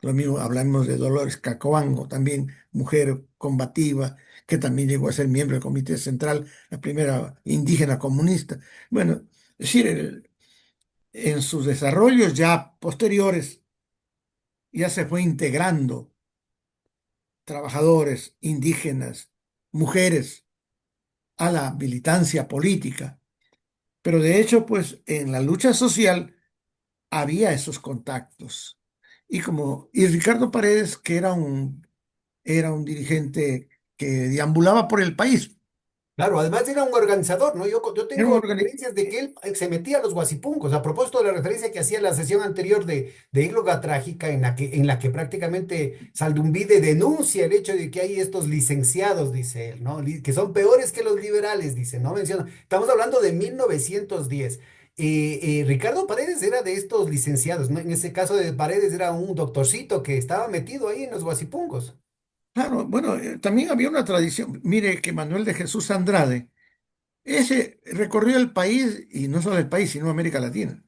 Lo mismo hablamos de Dolores Cacoango, también mujer combativa, que también llegó a ser miembro del comité central, la primera indígena comunista. Bueno, es decir, en sus desarrollos ya posteriores, ya se fue integrando trabajadores, indígenas, mujeres a la militancia política. Pero de hecho, pues en la lucha social había esos contactos. Y Ricardo Paredes, que era un dirigente que deambulaba por el país, Claro, además era un organizador, ¿no? Yo era un tengo referencias de que él se metía a los guasipuncos. A propósito de la referencia que hacía en la sesión anterior de Ígloga Trágica, en la que prácticamente Saldumbide denuncia el hecho de que hay estos licenciados, dice él, ¿no? Que son peores que los liberales, dice, ¿no? Menciona. Estamos hablando de 1910. Ricardo Paredes era de estos licenciados, ¿no? En ese caso de Paredes era un doctorcito que estaba metido ahí en los guasipuncos. claro, bueno, también había una tradición. Mire que Manuel de Jesús Andrade Ese recorrió el país, y no solo el país, sino América Latina,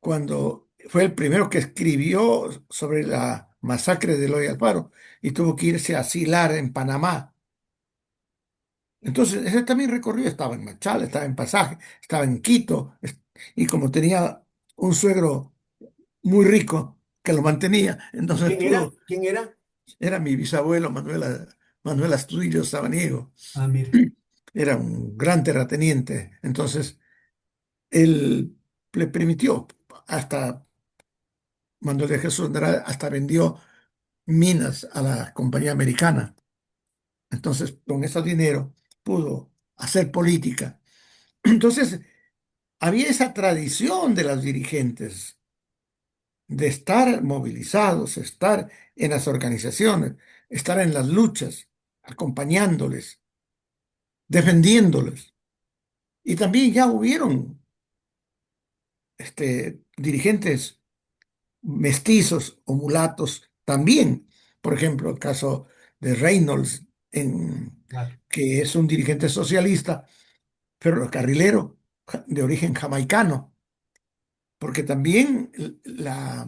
cuando fue el primero que escribió sobre la masacre de Eloy Alfaro y tuvo que irse a asilar en Panamá. Entonces, ese también recorrió, estaba en Machala, estaba en Pasaje, estaba en Quito, y como tenía un suegro muy rico que lo mantenía, entonces ¿Quién era? pudo, ¿Quién era? era mi bisabuelo Manuel Astudillo Sabaniego, Ah, mire. era un gran terrateniente, entonces él le permitió, hasta Manuel de Jesús Andrade, hasta vendió minas a la compañía americana, entonces con ese dinero pudo hacer política. Entonces, había esa tradición de los dirigentes de estar movilizados, estar en las organizaciones, estar en las luchas, acompañándoles, defendiéndoles. Y también ya hubieron dirigentes mestizos o mulatos también. Por ejemplo, el caso de Reynolds, Claro. que es un dirigente socialista, ferrocarrilero de origen jamaicano, porque también la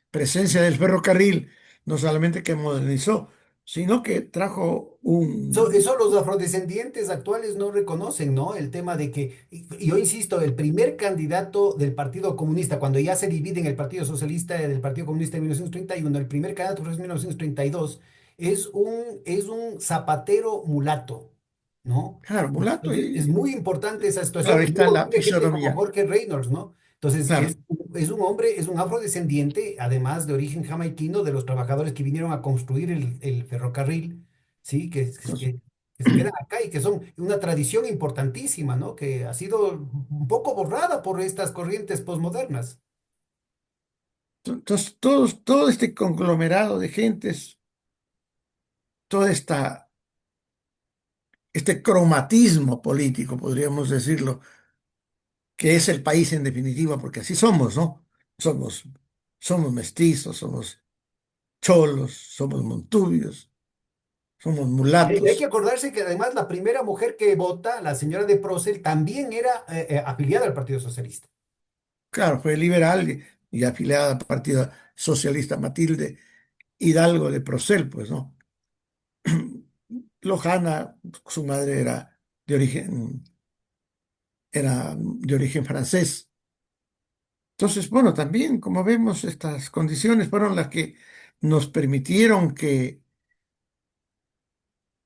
presencia del ferrocarril no solamente que modernizó, sino que trajo Eso los afrodescendientes actuales no reconocen, ¿no? El tema de que, y yo insisto, el primer candidato del Partido Comunista, cuando ya se divide en el Partido Socialista del Partido Comunista en 1931, el primer candidato fue en 1932, es un zapatero mulato, ¿no? claro, mulato, Entonces, es muy importante esa situación. claro, ahí Y está luego la viene gente como fisonomía, Jorge Reynolds, ¿no? Entonces, claro. es un hombre, es un afrodescendiente, además de origen jamaiquino, de los trabajadores que vinieron a construir el ferrocarril. Sí, Entonces, que se quedan acá y que son una tradición importantísima, ¿no? Que ha sido un poco borrada por estas corrientes posmodernas. todo este conglomerado de gentes, todo este cromatismo político, podríamos decirlo, que es el país en definitiva, porque así somos, ¿no? Somos, somos mestizos, somos cholos, somos montubios, somos Y hay que mulatos. acordarse que además la primera mujer que vota, la señora de Procel, también era afiliada al Partido Socialista. Claro, fue liberal y afiliada al Partido Socialista Matilde Hidalgo de Procel, pues, ¿no? Lojana, su madre era de origen francés. Entonces, bueno, también, como vemos, estas condiciones fueron las que nos permitieron que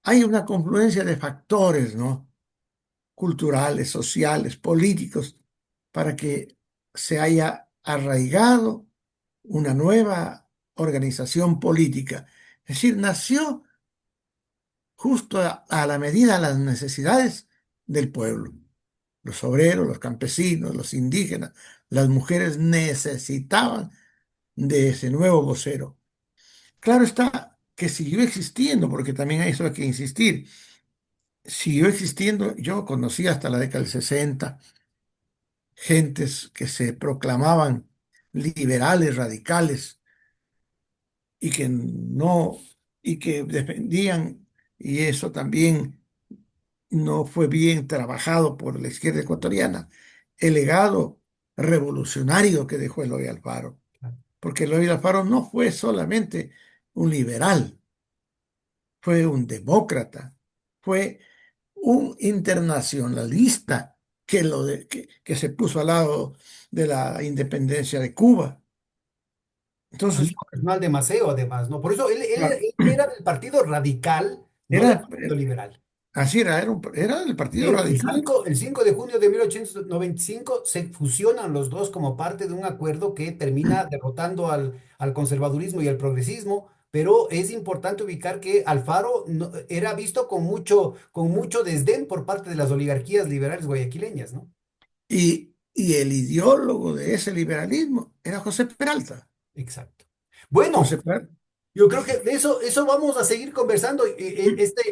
hay una confluencia de factores, ¿no? Culturales, sociales, políticos, para que se haya arraigado una nueva organización política. Es decir, nació justo a la medida de las necesidades del pueblo. Los obreros, los campesinos, los indígenas, las mujeres necesitaban de ese nuevo vocero. Claro está que siguió existiendo, porque también a eso hay que insistir. Siguió existiendo, yo conocí hasta la década del 60 gentes que se proclamaban liberales, radicales, y que no, y que defendían, y eso también no fue bien trabajado por la izquierda ecuatoriana, el legado revolucionario que dejó Eloy Alfaro, porque Eloy Alfaro no fue solamente un liberal, fue un demócrata, fue un internacionalista que se puso al lado de la independencia de Cuba. Entonces, Amigo personal de Maceo, además, ¿no? Por eso claro, él era del Partido Radical, no del era, Partido Liberal. así era del Partido Y Radical. el 5 de junio de 1895 se fusionan los dos como parte de un acuerdo que termina derrotando al conservadurismo y al progresismo, pero es importante ubicar que Alfaro era visto con mucho desdén por parte de las oligarquías liberales guayaquileñas, ¿no? Y el ideólogo de ese liberalismo era José Peralta. Exacto. Bueno, José Peralta. yo creo que de eso vamos a seguir conversando.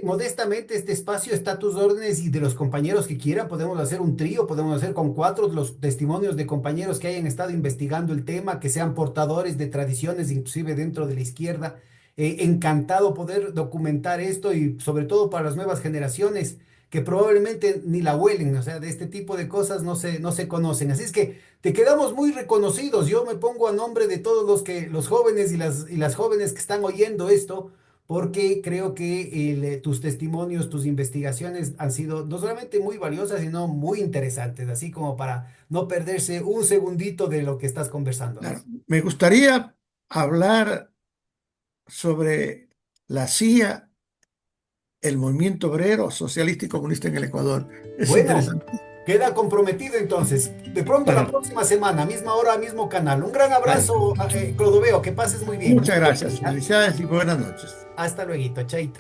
Modestamente, este espacio está a tus órdenes y de los compañeros que quieran, podemos hacer un trío, podemos hacer con cuatro de los testimonios de compañeros que hayan estado investigando el tema, que sean portadores de tradiciones, inclusive dentro de la izquierda. Encantado poder documentar esto y sobre todo para las nuevas generaciones que probablemente ni la huelen, o sea, de este tipo de cosas no se conocen. Así es que te quedamos muy reconocidos. Yo me pongo a nombre de todos los jóvenes y las jóvenes que están oyendo esto, porque creo que tus testimonios, tus investigaciones han sido no solamente muy valiosas, sino muy interesantes, así como para no perderse un segundito de lo que estás Claro, conversándonos. me gustaría hablar sobre la CIA, el movimiento obrero, socialista y comunista en el Ecuador. Es Bueno, interesante. queda comprometido entonces. De pronto la Claro, próxima semana, misma hora, mismo canal. Un gran dale. abrazo, Clodoveo, que pases muy bien. Muchas gracias. ¿Ya? Felicidades y buenas noches. Hasta luego, chaito.